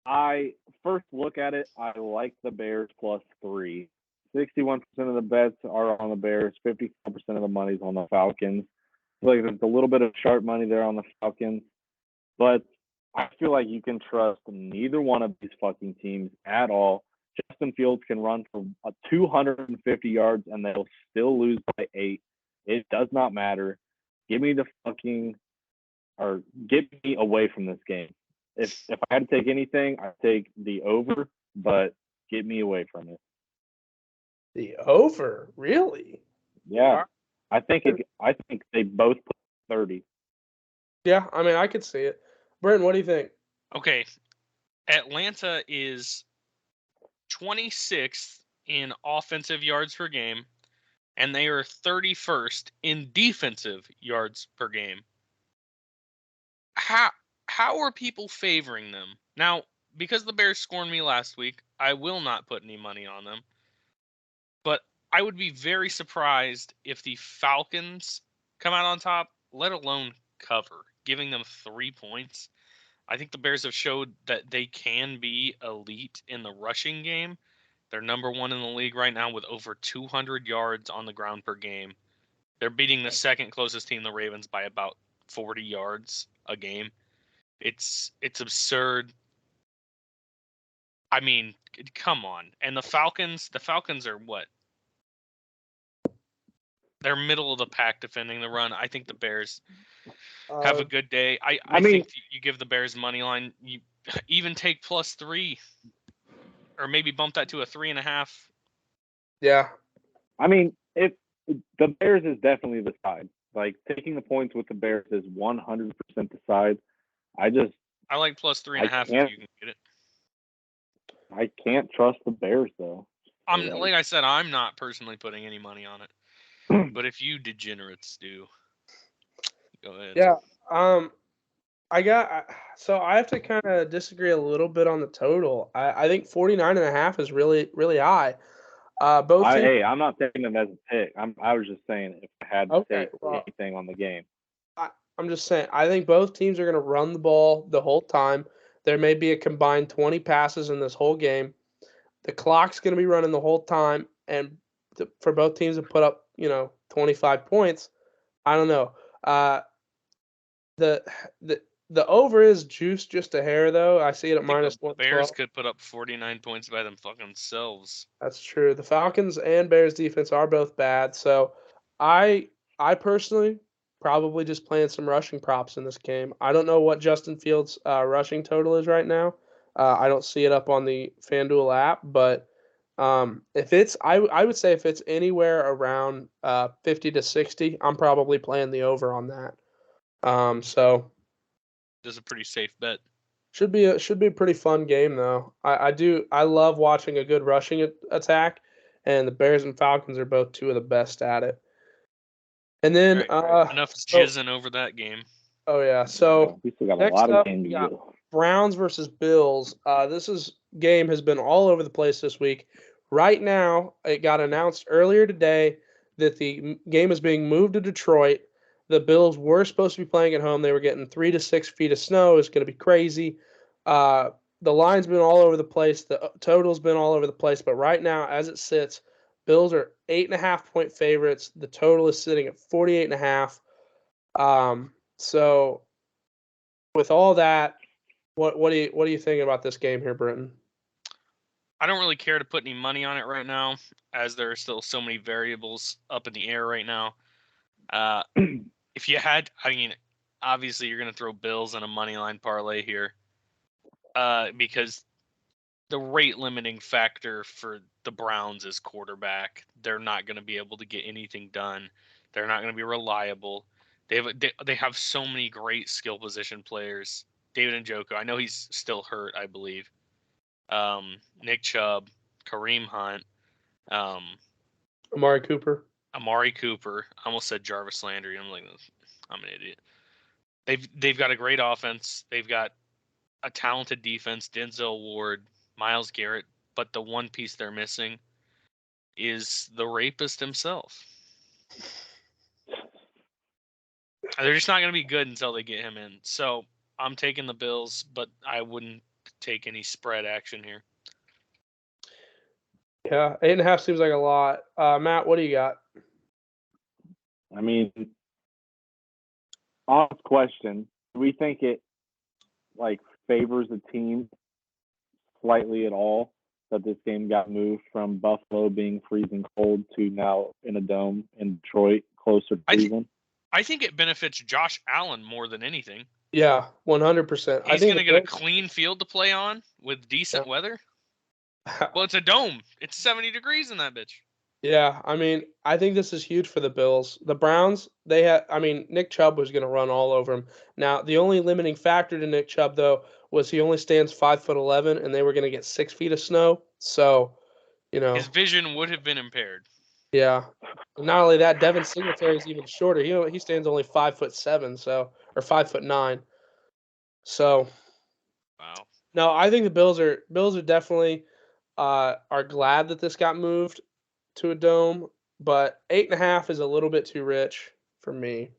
I first look at it, I like the Bears +3. 61% of the bets are on the Bears, 54% of the money's on the Falcons. I feel like there's a little bit of sharp money there on the Falcons, but I feel like you can trust neither one of these fucking teams at all. Justin Fields can run for 250 yards and they'll still lose by 8. It does not matter. Give me get me away from this game. If I had to take anything, I'd take the over, but get me away from it. The over, really? Yeah, I think they both put 30. Yeah, I mean, I could see it. Brenton, what do you think? Okay, Atlanta is 26th in offensive yards per game, and they are 31st in defensive yards per game. How are people favoring them? Now, because the Bears scorned me last week, I will not put any money on them. But I would be very surprised if the Falcons come out on top, let alone cover, giving them 3 points. I think the Bears have showed that they can be elite in the rushing game. They're number 1 in the league right now with over 200 yards on the ground per game. They're beating the second closest team, the Ravens, by about 40 yards a game. It's absurd. I mean, come on. And the Falcons are what? They're middle of the pack defending the run. I think the Bears have a good day. I mean, think you give the Bears money line. You even take +3, or maybe bump that to a 3.5. Yeah. I mean, if the Bears is definitely the side. Like taking the points with the Bears is 100% the side. I like +3.5 if you can get it. I can't trust the Bears though. Like I said, I'm not personally putting any money on it. But if you degenerates do, go ahead. Yeah. I have to kind of disagree a little bit on the total. I think 49.5 is really, really high. Hey, I'm not taking them as a pick. I was just saying if I had to take anything on the game. I'm just saying I think both teams are going to run the ball the whole time. There may be a combined 20 passes in this whole game. The clock's going to be running the whole time, and for both teams to put up 25 points, I don't know. The over is juiced just a hair though. I see it at -112. Bears could put up 49 points by them fucking selves. That's true. The Falcons and Bears defense are both bad, so I personally probably just playing some rushing props in this game. I don't know what Justin Fields' rushing total is right now. I don't see it up on the FanDuel app, but if it's I would say if it's anywhere around 50 to 60, I'm probably playing the over on that. So this is a pretty safe bet. Should be a pretty fun game though. I love watching a good rushing attack, and the Bears and Falcons are both two of the best at it. And then enough jizzing over that game. Oh yeah, so we still got a lot of games to go. Browns versus Bills. This game has been all over the place this week. Right now, it got announced earlier today that the game is being moved to Detroit. The Bills were supposed to be playing at home. They were getting 3 to 6 feet of snow. It's going to be crazy. The line's been all over the place. The total's been all over the place. But right now, as it sits, Bills are 8.5-point favorites. The total is sitting at 48.5. So, with all that, what do you think about this game here, Brenton? I don't really care to put any money on it right now, as there are still so many variables up in the air right now. If you had, obviously you're going to throw Bills in a money line parlay here, because the rate limiting factor for the Browns is quarterback. They're not going to be able to get anything done. They're not going to be reliable. They have so many great skill position players. David Njoku, I know he's still hurt, I believe. Nick Chubb, Kareem Hunt, Amari Cooper. Amari Cooper. I almost said Jarvis Landry. I'm an idiot. They've got a great offense. They've got a talented defense. Denzel Ward, Myles Garrett, but the one piece they're missing is the rapist himself. They're just not going to be good until they get him in. So I'm taking the Bills, but I wouldn't take any spread action here. Yeah, 8.5 seems like a lot. Matt, what do you got? I mean, honest question: do we think it favors the team slightly at all that this game got moved from Buffalo being freezing cold to now in a dome in Detroit, closer to Cleveland? I think it benefits Josh Allen more than anything. Yeah, 100%. He's going to get a clean field to play on with decent weather. Well, it's a dome. It's 70 degrees in that bitch. Yeah, I mean, I think this is huge for the Bills. The Browns, Nick Chubb was going to run all over him. Now, the only limiting factor to Nick Chubb, though, was he only stands 5'11", and they were going to get 6 feet of snow. So, his vision would have been impaired. Yeah. Not only that, Devin Singletary is even shorter. He stands only 5'7", or 5'9". So, wow. No, I think the Bills are definitely are glad that this got moved to a dome, but 8.5 is a little bit too rich for me.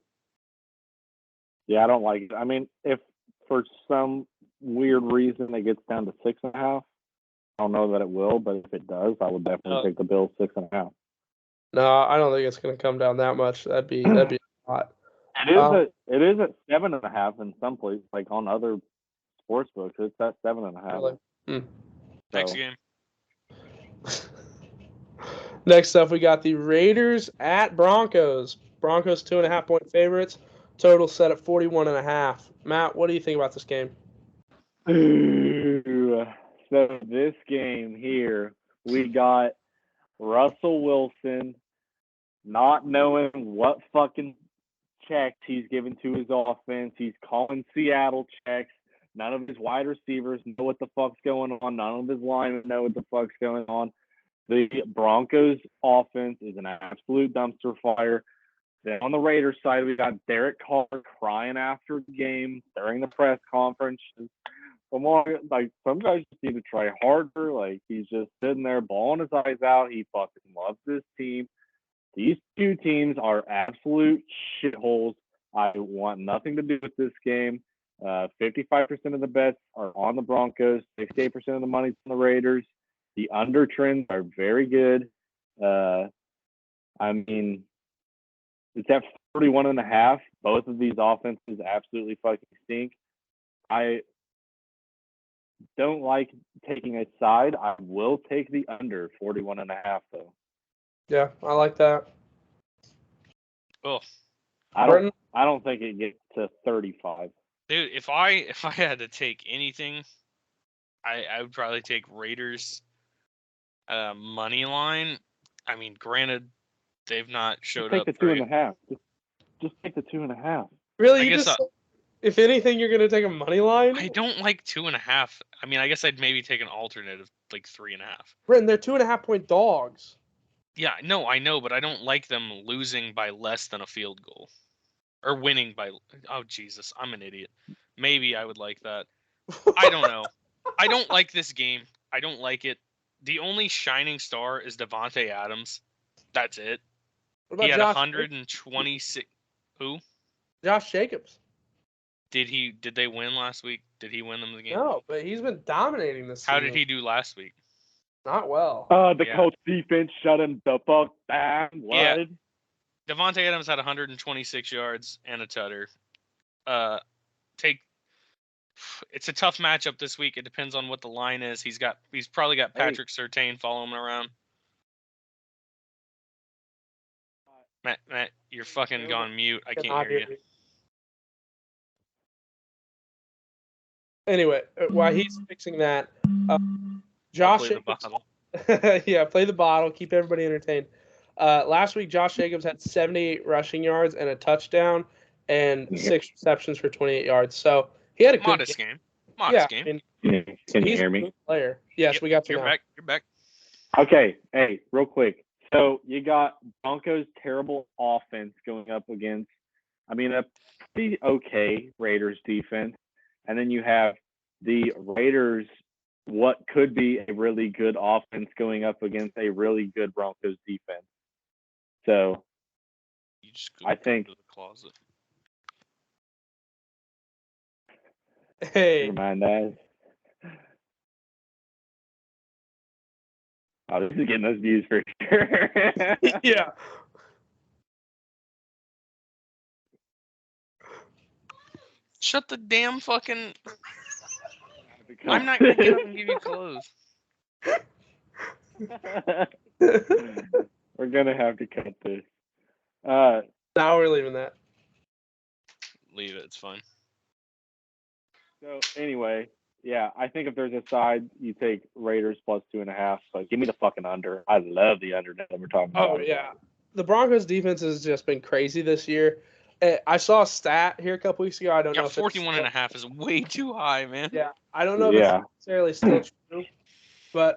Yeah, I don't like it. I mean, if for some weird reason it gets down to 6.5, I don't know that it will, but if it does, I would definitely take the Bills 6.5. No, I don't think it's going to come down that much. That'd be a lot. It is at 7.5 in some places, like on other sports books. It's at 7.5. Really? Next game. Next up, we got the Raiders at Broncos. Broncos 2.5-point favorites. Total set at 41.5. Matt, what do you think about this game? Ooh, so this game here, we got Russell Wilson not knowing what fucking checks he's giving to his offense. He's calling Seattle checks. None of his wide receivers know what the fuck's going on. None of his linemen know what the fuck's going on. The Broncos offense is an absolute dumpster fire. Then on the Raiders side, we got Derek Carr crying after the game during the press conference. Some guys just need to try harder. Like, he's just sitting there bawling his eyes out. He fucking loves this team. These two teams are absolute shitholes. I want nothing to do with this game. 55% of the bets are on the Broncos. 68% of the money's on the Raiders. The under trends are very good. I mean, it's at 41.5. Both of these offenses absolutely fucking stink. I don't like taking a side. I will take the under 41.5 though. Yeah, I like that. Oh, I don't think it gets to 35. Dude, if I had to take anything, I would probably take Raiders money line. I mean, granted, they've not showed up. Take the 2.5. Just take the 2.5. Really? If anything, you're gonna take a money line? I don't like 2.5. I mean, I guess I'd maybe take an alternate of like 3.5. Brenton, they're 2.5-point dogs. Yeah, no, I know, but I don't like them losing by less than a field goal. Or winning by... Oh, Jesus, I'm an idiot. Maybe I would like that. I don't know. I don't like this game. I don't like it. The only shining star is Devontae Adams. That's it. He had 126... Who? Josh Jacobs. Did they win last week? Did he win them the game? No, but he's been dominating this season. How did he do last week? Not well. Colts defense shut him the fuck down. What? Yeah. Devontae Adams had 126 yards and a tutter. It's a tough matchup this week. It depends on what the line is. He's probably got Patrick Surtain following him around. Matt, you're fucking gone mute. I can't hear you. Anyway, while he's fixing that, Josh Play the bottle. Yeah, play the bottle. Keep everybody entertained. Last week, Josh Jacobs had 78 rushing yards and a touchdown, and 6 receptions for 28 yards. So he had a good Modest game. game. Modest Yeah, game. Can you he's hear a me? good player. Yes, Yep, we got you You're now. back. You're back. Okay, hey, real quick. So you got Broncos' terrible offense going up against, a pretty okay Raiders defense, and then you have the Raiders, what could be a really good offense going up against a really good Broncos defense. So You just go I think to the closet. Hey, never mind that. I was just getting those views for sure. yeah. Shut the damn fucking. I'm not gonna get up and give you clothes. We're gonna have to cut this. Now we're leaving that. Leave it. It's fine. So anyway, yeah, I think if there's a side, you take Raiders plus 2.5. But give me the fucking under. I love the under that we're talking about. Oh yeah, the Broncos defense has just been crazy this year. I saw a stat here a couple weeks ago. I don't know Yeah, if 41.5 is way too high, man. Yeah, I don't know if it's necessarily still true, but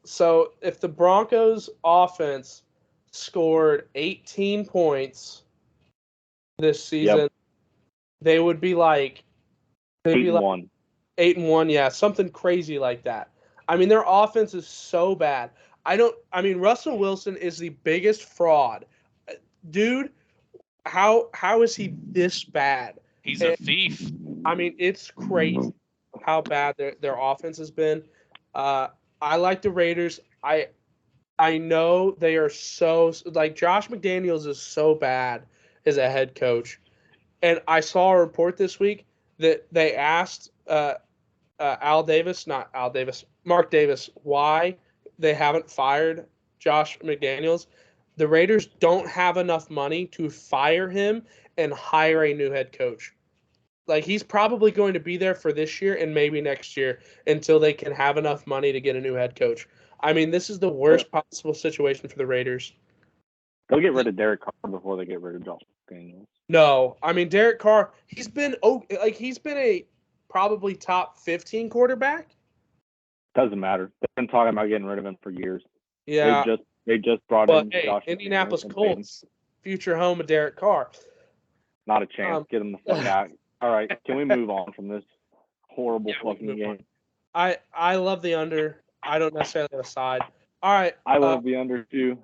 so if the Broncos offense scored 18 points this season, they would be like 8-1. 8-1, yeah, something crazy like that. I mean, their offense is so bad. Russell Wilson is the biggest fraud. Dude, how is he this bad? He's a thief. I mean, it's crazy how bad their offense has been. I like the Raiders. I know they are so like Josh McDaniels is so bad as a head coach, and I saw a report this week that they asked Mark Davis, why they haven't fired Josh McDaniels. The Raiders don't have enough money to fire him and hire a new head coach. Like, he's probably going to be there for this year and maybe next year until they can have enough money to get a new head coach. I mean, this is the worst possible situation for the Raiders. They'll get rid of Derek Carr before they get rid of Josh McDaniels. No, I mean, Derek Carr, he's been a probably top 15 quarterback. Doesn't matter. They've been talking about getting rid of him for years. Yeah. They just brought in Josh Indianapolis McDaniels. Colts, future home of Derek Carr. Not a chance. Get him the fuck out. All right, can we move on from this horrible fucking game? I love the under. I don't necessarily have a side. All right. I love the under too.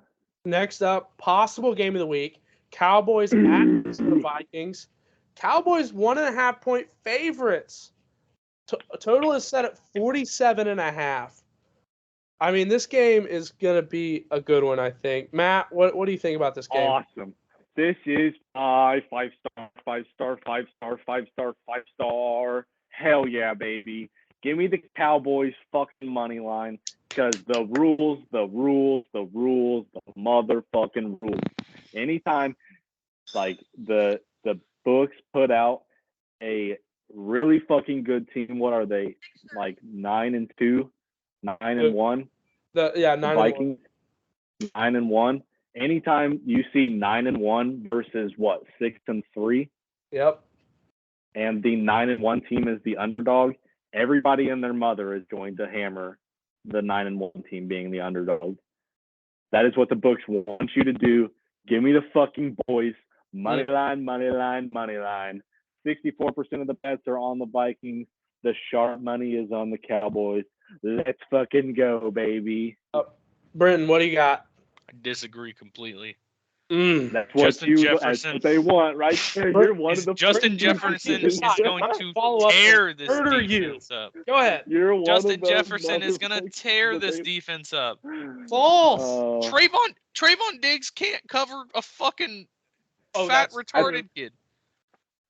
Next up, possible game of the week: Cowboys at the Vikings. Cowboys 1.5 point favorites. Total is set at 47.5. I mean, this game is gonna be a good one, I think. Matt, what do you think about this game? Awesome. This is 5-star. Hell yeah, baby. Give me the Cowboys fucking money line, because the motherfucking rules. Anytime, like, the books put out a really fucking good team, what are they, like 9-2, 9-1? 9-1. Vikings 9-1. Anytime you see 9-1 versus 6-3. Yep. And the 9-1 team is the underdog, everybody and their mother is going to hammer the 9-1 team being the underdog. That is what the books want you to do. Give me the fucking boys. Money line. 64% of the bets are on the Vikings. The sharp money is on the Cowboys. Let's fucking go, baby. Brenton, what do you got? I disagree completely. That's what Justin Jefferson. That's what they want, right there. You're one of the Justin Jefferson is going to tear this defense up. Go ahead. Justin Jefferson is going to tear this defense up. False. Trayvon Diggs can't cover a fucking fat retarded kid.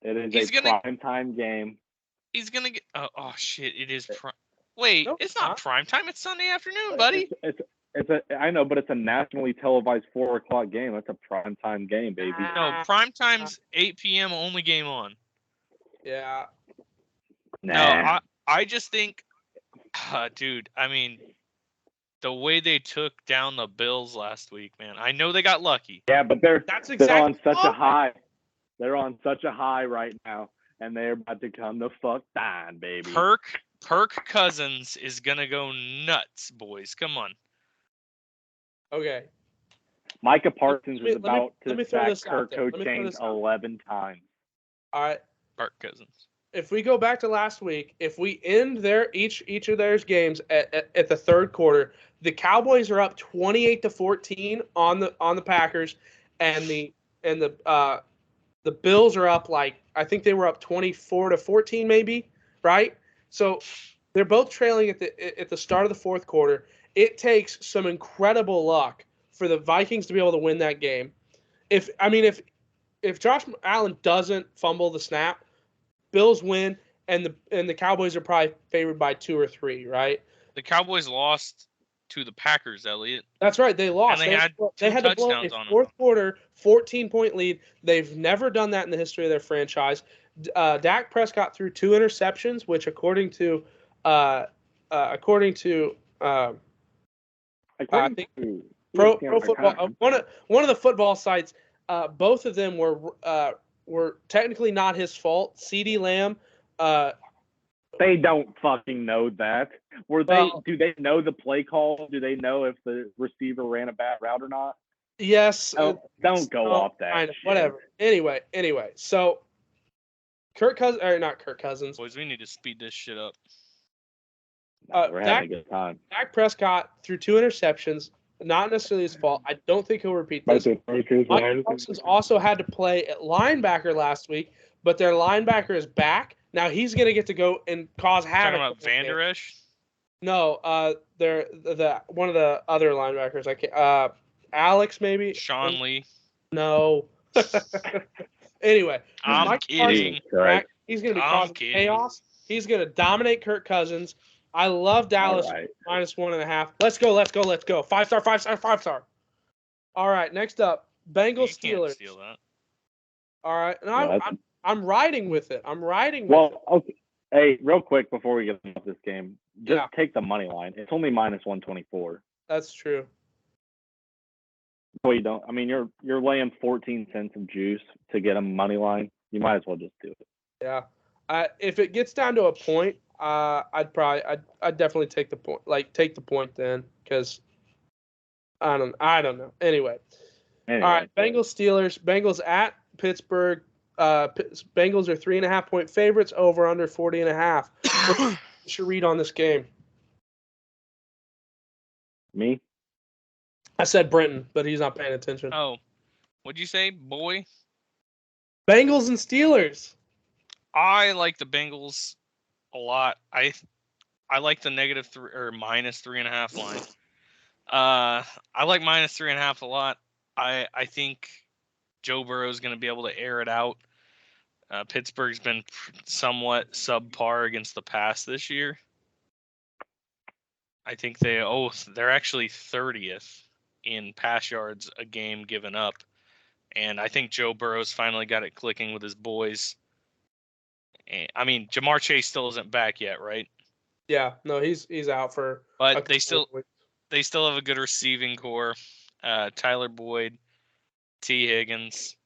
It is a prime time game. He's gonna get. Oh shit! It is prime. Wait, it's not prime time. It's Sunday afternoon, buddy. I know, but it's a nationally televised 4:00 game. That's a prime time game, baby. No, prime time's 8 p.m. only game on. Yeah. Nah. No, I just think, dude. I mean, the way they took down the Bills last week, man. I know they got lucky. Yeah, but they're on such a why. high. They're on such a high right now, and they're about to come the fuck down, baby. Kirk Cousins is gonna go nuts, boys. Come on. Okay. Micah Parsons is let about me to throw sack this out Kirk there. Let me throw Cochain this out. 11 times. All right. Kirk Cousins. If we go back to last week, if we end each of their games at the third quarter, the Cowboys are up 28-14 on the Packers, and the Bills are up, like, I think they were up 24-14 maybe, right? So they're both trailing at the start of the fourth quarter. It takes some incredible luck for the Vikings to be able to win that game. If Josh Allen doesn't fumble the snap, Bills win, and the Cowboys are probably favored by 2 or 3, right? The Cowboys lost to the Packers, Elliot. That's right. They lost. And they had to blow a fourth quarter 14-point lead. They've never done that in the history of their franchise. Dak Prescott threw 2 interceptions, which according to I think Pro Football, one of the football sites, both of them were technically not his fault. CeeDee Lamb. They don't fucking know that. Do they know the play call? Do they know if the receiver ran a bad route or not? Yes. Don't go off that. Whatever. Anyway. So not Kirk Cousins. Boys, we need to speed this shit up. We're having a good time. Dak Prescott threw 2 interceptions. Not necessarily his fault. I don't think he'll repeat this. Mike Parsons also had to play at linebacker last week, but their linebacker is back. Now he's going to get to go and cause havoc. Talking about Van Der Esch? No, they're one of the other linebackers. Alex maybe. Sean Lee. No. Anyway, I'm kidding. Back. He's going to be causing chaos. He's going to dominate Kirk Cousins. I love Dallas minus 1.5. Let's go. 5-star. All right, next up, Bengals Steelers. Can't steal that. All right, and I'm riding with it. Okay. Hey, real quick before we get into this game, just take the money line. It's only minus 124. That's true. Well, you don't. I mean, you're laying 14 cents of juice to get a money line. You might as well just do it. Yeah. If it gets down to a point, I'd definitely take the point. Take the point then, because I don't know. Anyway. All right, Bengals Steelers. Bengals at Pittsburgh. Bengals are 3.5-point favorites. Over under 40.5. What's your read on this game? Me? I said Brenton, but he's not paying attention. Oh, what'd you say, boy? Bengals and Steelers. I like the Bengals a lot. I like the -3 or -3.5 line. I like -3.5 a lot. I think Joe Burrow is going to be able to air it out. Pittsburgh's been somewhat subpar against the pass this year. I think they're actually 30th in pass yards a game given up. And I think Joe Burrow's finally got it clicking with his boys. I mean, Jamar Chase still isn't back yet, right? Yeah, no, he's out for. But they still have a good receiving core. Tyler Boyd, T. Higgins.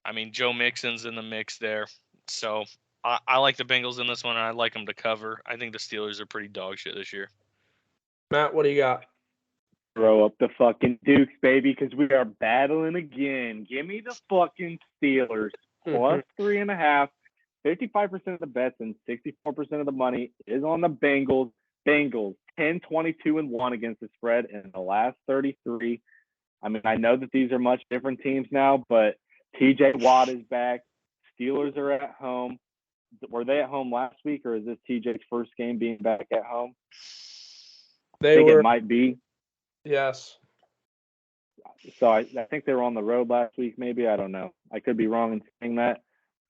I mean, Joe Mixon's in the mix there. So I like the Bengals in this one, and I like them to cover. I think the Steelers are pretty dog shit this year. Matt, what do you got? Throw up the fucking Dukes, baby, because we are battling again. Give me the fucking Steelers. Plus 3.5. 55% of the bets and 64% of the money is on the Bengals. Bengals 10-22-1 against the spread in the last 33. I mean, I know that these are much different teams now, but TJ Watt is back. Steelers are at home. Were they at home last week, or is this TJ's first game being back at home? It might be. Yes. So I think they were on the road last week, maybe. I don't know. I could be wrong in saying that.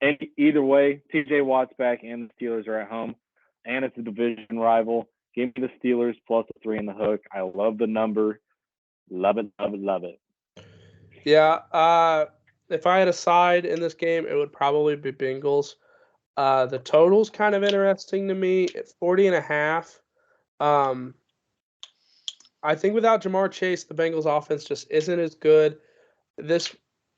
And either way, TJ Watt's back and the Steelers are at home. And it's a division rival. Give me the Steelers plus a 3 in the hook. I love the number. Love it, love it, love it. Yeah. If I had a side in this game, it would probably be Bengals. The total's kind of interesting to me at 40.5. I think without Jamar Chase, the Bengals offense just isn't as good.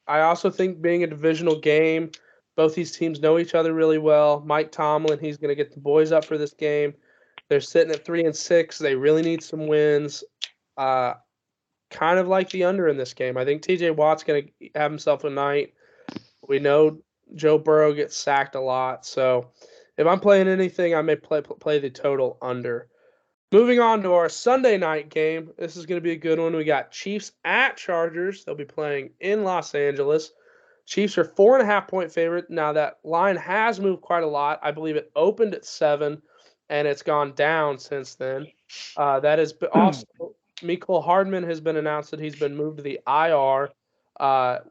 I also think being a divisional game, both these teams know each other really well. Mike Tomlin, he's going to get the boys up for this game. They're sitting at 3-6. They really need some wins. Kind of like the under in this game. I think T.J. Watt's going to have himself a night. We know Joe Burrow gets sacked a lot, so if I'm playing anything, I may play the total under. Moving on to our Sunday night game. This is going to be a good one. We got Chiefs at Chargers. They'll be playing in Los Angeles. Chiefs are 4.5-point favorite. Now, that line has moved quite a lot. I believe it opened at 7, and it's gone down since then. That is also Mecole Hardman has been announced that he's been moved to the IR.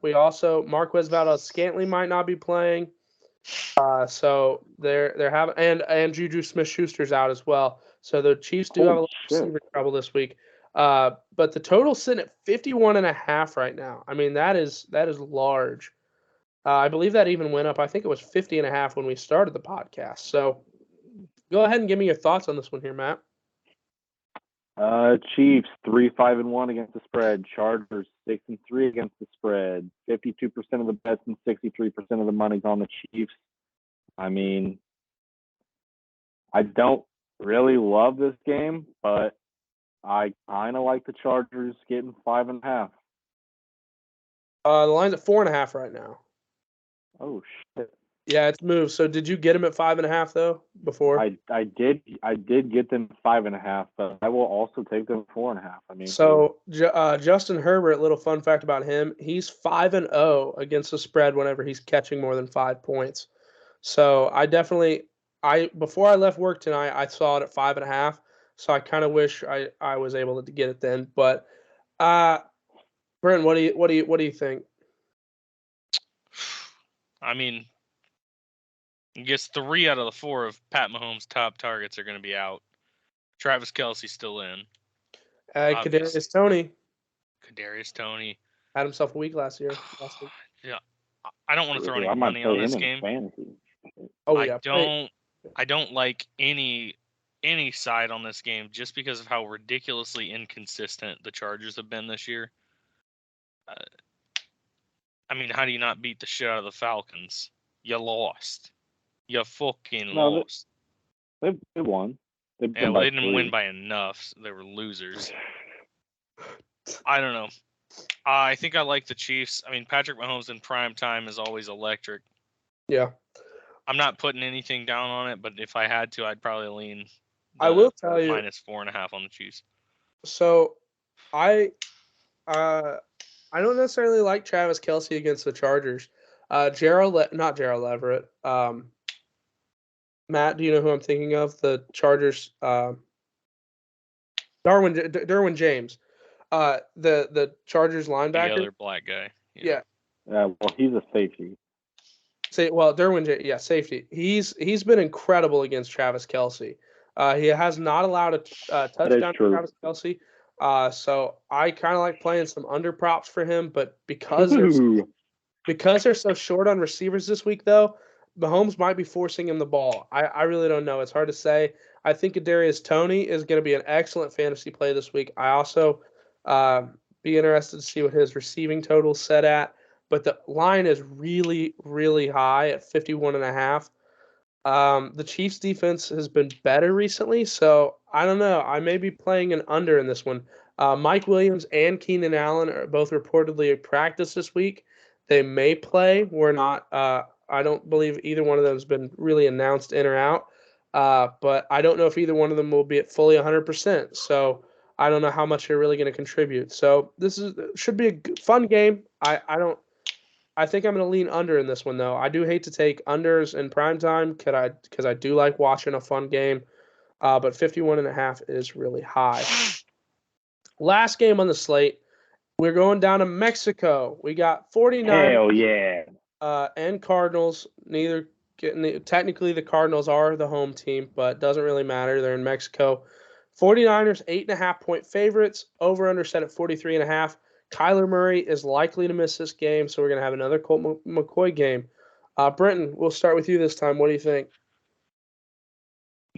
We also, Marquez Valdes-Scantling might not be playing. So they're having, and Juju Smith-Schuster's out as well. So the Chiefs do have a little receiver trouble this week. But the total's sitting at 51.5 right now. I mean, that is large. I believe that even went up. I think it was 50.5 when we started the podcast. So go ahead and give me your thoughts on this one here, Matt. Chiefs 3-5-1 against the spread. Chargers 6-3 against the spread. 52% of the bets and 63% of the money's on the Chiefs. I mean, I don't really love this game, but I kind of like the Chargers getting 5.5. The line's at 4.5 right now. Oh shit! Yeah, it's moved. So did you get him at 5.5 though before? I did get them 5.5, but I will also take them 4.5. I mean, so Justin Herbert. Little fun fact about him: he's 5-0 against the spread whenever he's catching more than 5 points. So before I left work tonight, I saw it at 5.5. So I kind of wish I was able to get it then. But Brent, what do you think? I mean, I guess 3 out of the 4 of Pat Mahomes' top targets are going to be out. Travis Kelce's still in. Kadarius Toney had himself a week last week. Yeah, I don't want to throw any I might money play on him this in game. fantasy. Oh yeah, I don't like any side on this game just because of how ridiculously inconsistent the Chargers have been this year. I mean, how do you not beat the shit out of the Falcons? You lost. You fucking lost. They won. They didn't win by enough. So they were losers. I don't know. I think I like the Chiefs. I mean, Patrick Mahomes in prime time is always electric. Yeah. I'm not putting anything down on it, but if I had to, I'd probably lean. I will tell you -4.5 on the Chiefs. So, I don't necessarily like Travis Kelce against the Chargers. Not Gerald Everett. Matt, do you know who I'm thinking of? The Chargers. Derwin James. The Chargers linebacker. The other black guy. Yeah. Well, he's a safety. Derwin James, yeah, safety. He's been incredible against Travis Kelce. He has not allowed a touchdown to Travis Kelce. So I kind of like playing some under props for him, but because they're so short on receivers this week, though, Mahomes might be forcing him the ball. I really don't know. It's hard to say. I think Kadarius Toney is going to be an excellent fantasy play this week. I also be interested to see what his receiving total's set at, but the line is really, really high at 51.5. The Chiefs defense has been better recently, so I don't know. I may be playing an under in this one. Mike Williams and Keenan Allen are both reportedly at practice this week. They may play. We're not. I don't believe either one of them has been really announced in or out. But I don't know if either one of them will be at fully 100%. So I don't know how much they're really going to contribute. So this should be a fun game. I think I'm going to lean under in this one, though. I do hate to take unders in primetime because I do like watching a fun game. But 51.5 is really high. Last game on the slate, we're going down to Mexico. We got 49. Hell yeah. And Cardinals. Technically, the Cardinals are the home team, but it doesn't really matter. They're in Mexico. 49ers, 8.5-point favorites. Over-under set at 43.5. Kyler Murray is likely to miss this game, so we're going to have another Colt McCoy game. Brenton, we'll start with you this time. What do you think?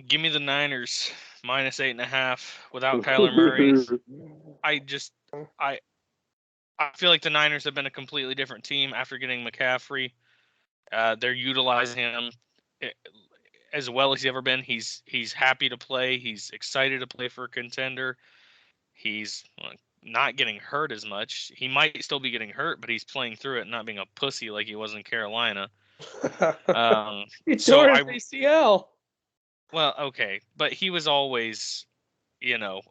Give me the Niners minus 8.5 without Kyler Murray. I feel like the Niners have been a completely different team after getting McCaffrey. They're utilizing him as well as he's ever been. He's happy to play. He's excited to play for a contender. He's not getting hurt as much. He might still be getting hurt, but he's playing through it, not being a pussy like he was in Carolina. He tore his ACL. Well, okay, but he was always,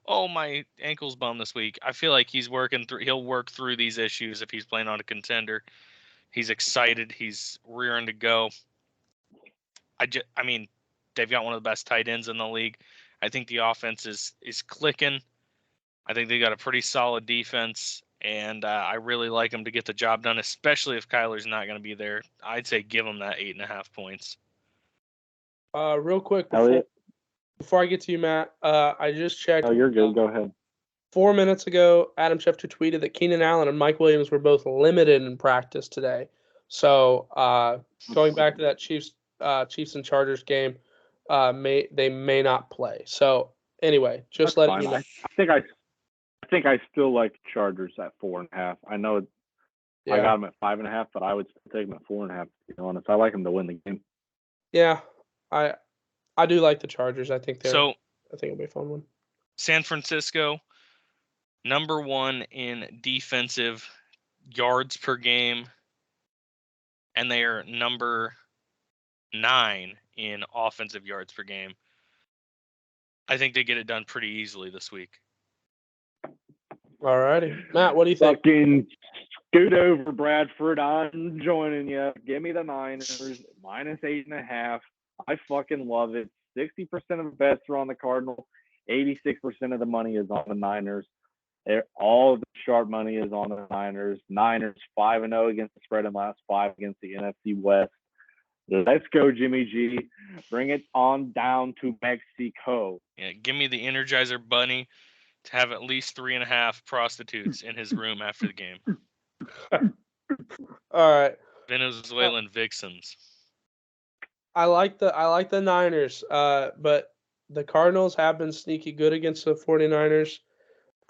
oh, my ankle's bummed this week. I feel like he'll work through these issues if he's playing on a contender. He's excited. He's rearing to go. I mean, they've got one of the best tight ends in the league. I think the offense is clicking. I think they got a pretty solid defense, and I really like them to get the job done, especially if Kyler's not going to be there. I'd say give them that 8.5 points. Real quick before I get to you, Matt, I just checked. Oh, you're good. Go ahead. 4 minutes ago, Adam Schefter tweeted that Keenan Allen and Mike Williams were both limited in practice today. So going back to that Chiefs and Chargers game, they may not play. So anyway, just letting you know. I think I still like Chargers at 4.5. I know I got them at 5.5, but I would still take them at 4.5. To be honest, I like them to win the game. Yeah, I do like the Chargers. I think it'll be a fun one. San Francisco, number 1 in defensive yards per game, and they are number 9 in offensive yards per game. I think they get it done pretty easily this week. All righty. Matt, what do you think? Fucking scoot over, Bradford. I'm joining you. Give me the Niners, minus 8.5. I fucking love it. 60% of the bets are on the Cardinals. 86% of the money is on the Niners. All of the sharp money is on the Niners. Niners 5-0 against the spread in the last 5 against the NFC West. Let's go, Jimmy G. Bring it on down to Mexico. Yeah, give me the Energizer Bunny to have at least 3.5 prostitutes in his room after the game. All right. Venezuelan vixens. I like the Niners, but the Cardinals have been sneaky good against the 49ers.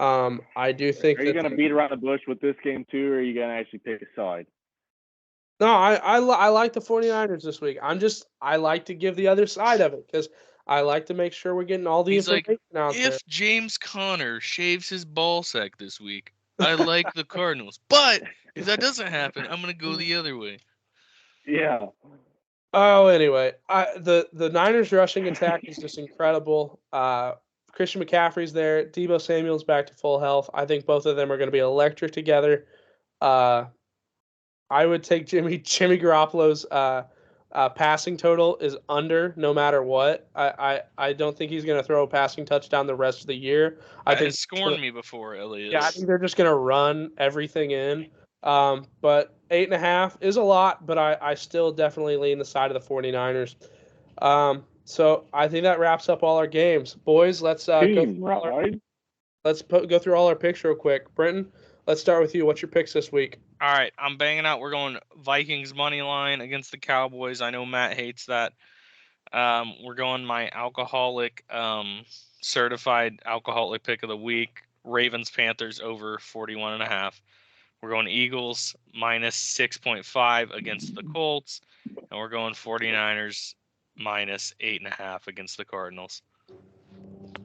I do think. Are you going to beat around the bush with this game too, or are you going to actually pick a side? No, I like the 49ers this week. I like to give the other side of it because I like to make sure we're getting all the information out there. If James Conner shaves his ball sack this week, I like the Cardinals. But if that doesn't happen, I'm going to go the other way. Yeah. Oh, anyway, the Niners rushing attack is just incredible. Christian McCaffrey's there. Deebo Samuel's back to full health. I think both of them are going to be electric together. I would take Jimmy Garoppolo's passing total is under no matter what. I don't think he's going to throw a passing touchdown the rest of the year. I think has scorned me before, Elias. Yeah, I think they're just going to run everything in. But 8.5 is a lot, but I still definitely lean the side of the 49ers. So I think that wraps up all our games. Boys, let's go through all our picks real quick. Brenton, let's start with you. What's your picks this week? All right, I'm banging out. We're going Vikings money line against the Cowboys. I know Matt hates that. We're going my certified alcoholic pick of the week. Ravens Panthers over 41.5. We're going Eagles minus 6.5 against the Colts, and we're going 49ers minus 8.5 against the Cardinals.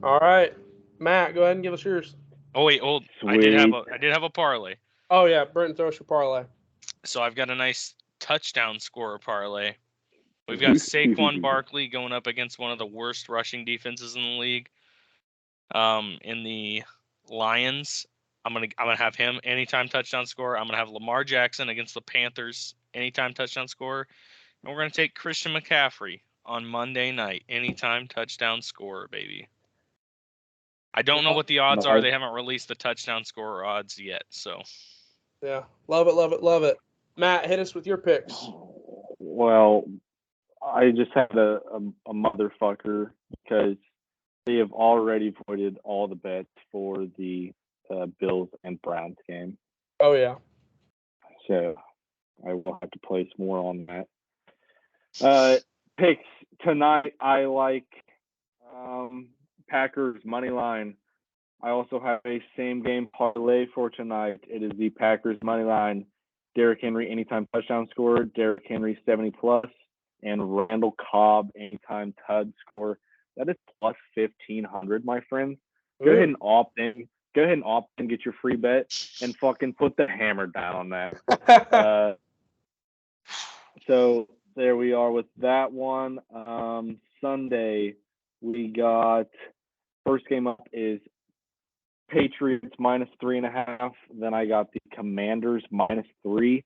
All right, Matt, go ahead and give us yours. Oh wait, I did have a parlay. Oh yeah, Brenton, throw us your parlay. So I've got a nice touchdown scorer parlay. We've got Saquon Barkley going up against one of the worst rushing defenses in the league. In the Lions, I'm gonna have him anytime touchdown scorer. I'm gonna have Lamar Jackson against the Panthers anytime touchdown scorer, and we're gonna take Christian McCaffrey on Monday night anytime touchdown scorer, baby. I don't know what the odds are. They haven't released the touchdown scorer odds yet, so. Yeah, love it. Matt, hit us with your picks. Well, I just had a motherfucker because they have already voided all the bets for the Bills and Browns game. Oh, yeah. So I will have to place more on that. Picks tonight, I like Packers money line. I also have a same game parlay for tonight. It is the Packers money line. Derrick Henry anytime touchdown score, Derrick Henry 70 plus, and Randall Cobb anytime TUD score. That is plus 1,500, my friends. Go ahead and opt in. Go ahead and opt in, get your free bet, and fucking put the hammer down on that. So there we are with that one. Sunday, we got first game up is Patriots minus 3.5. Then I got the Commanders minus 3.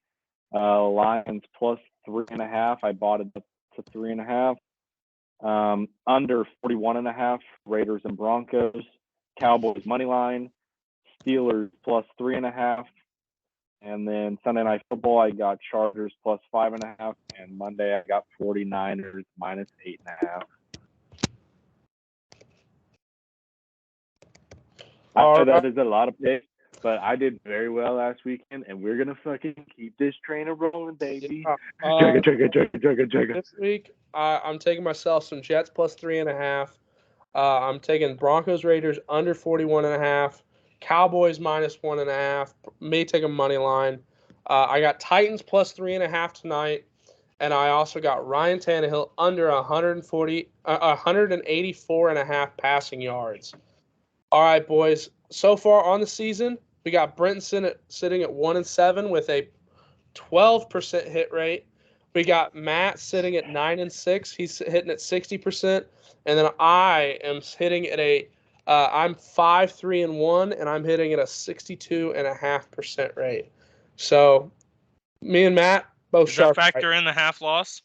Lions plus 3.5. I bought it up to 3.5. Under 41.5. Raiders and Broncos. Cowboys money line. Steelers plus 3.5. And then Sunday Night Football, I got Chargers plus 5.5. And Monday, I got 49ers minus 8.5. I know that is a lot of picks, but I did very well last weekend, and we're gonna fucking keep this train rolling, baby. Jugga. This week, I'm taking myself some Jets plus 3.5. I'm taking Broncos Raiders under 41.5. Cowboys minus 1.5. May take a money line. I got Titans plus 3.5 tonight, and I also got Ryan Tannehill under 184.5 passing yards. All right, boys. So far on the season, we got Brenton sitting at 1-7 with a 12% hit rate. We got Matt sitting at 9-6. He's hitting at 60%, and then I am hitting at I'm 5-3-1, and I'm hitting at a 62.5% rate. So, me and Matt both sharp. Does that factor in the half loss?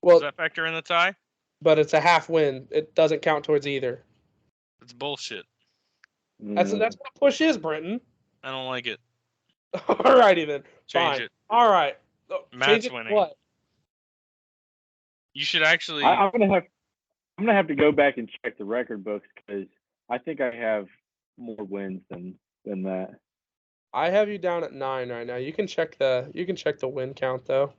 Well, does that factor in the tie? But it's a half win. It doesn't count towards either. It's bullshit. That's what push is, Brenton. I don't like it. Alrighty then. Change Fine. it. All right. Matt's winning. What? You should actually. I'm gonna have to go back and check the record books because I think I have more wins than that. I have you down at 9 right now. You can check the win count though.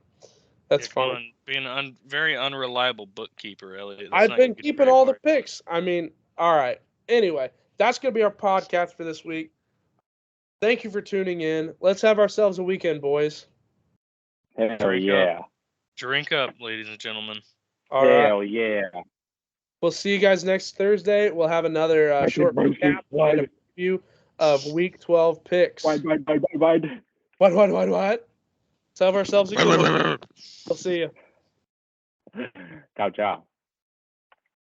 That's fine. Being a very unreliable bookkeeper, Elliot. I've been keeping all the picks. I mean, all right. Anyway, that's going to be our podcast for this week. Thank you for tuning in. Let's have ourselves a weekend, boys. Hell yeah. Drink up, ladies and gentlemen. All right. Hell yeah. We'll see you guys next Thursday. We'll have another short recap and a review of Week 12 picks. What? Let's have ourselves a good one. We'll see you. Ciao.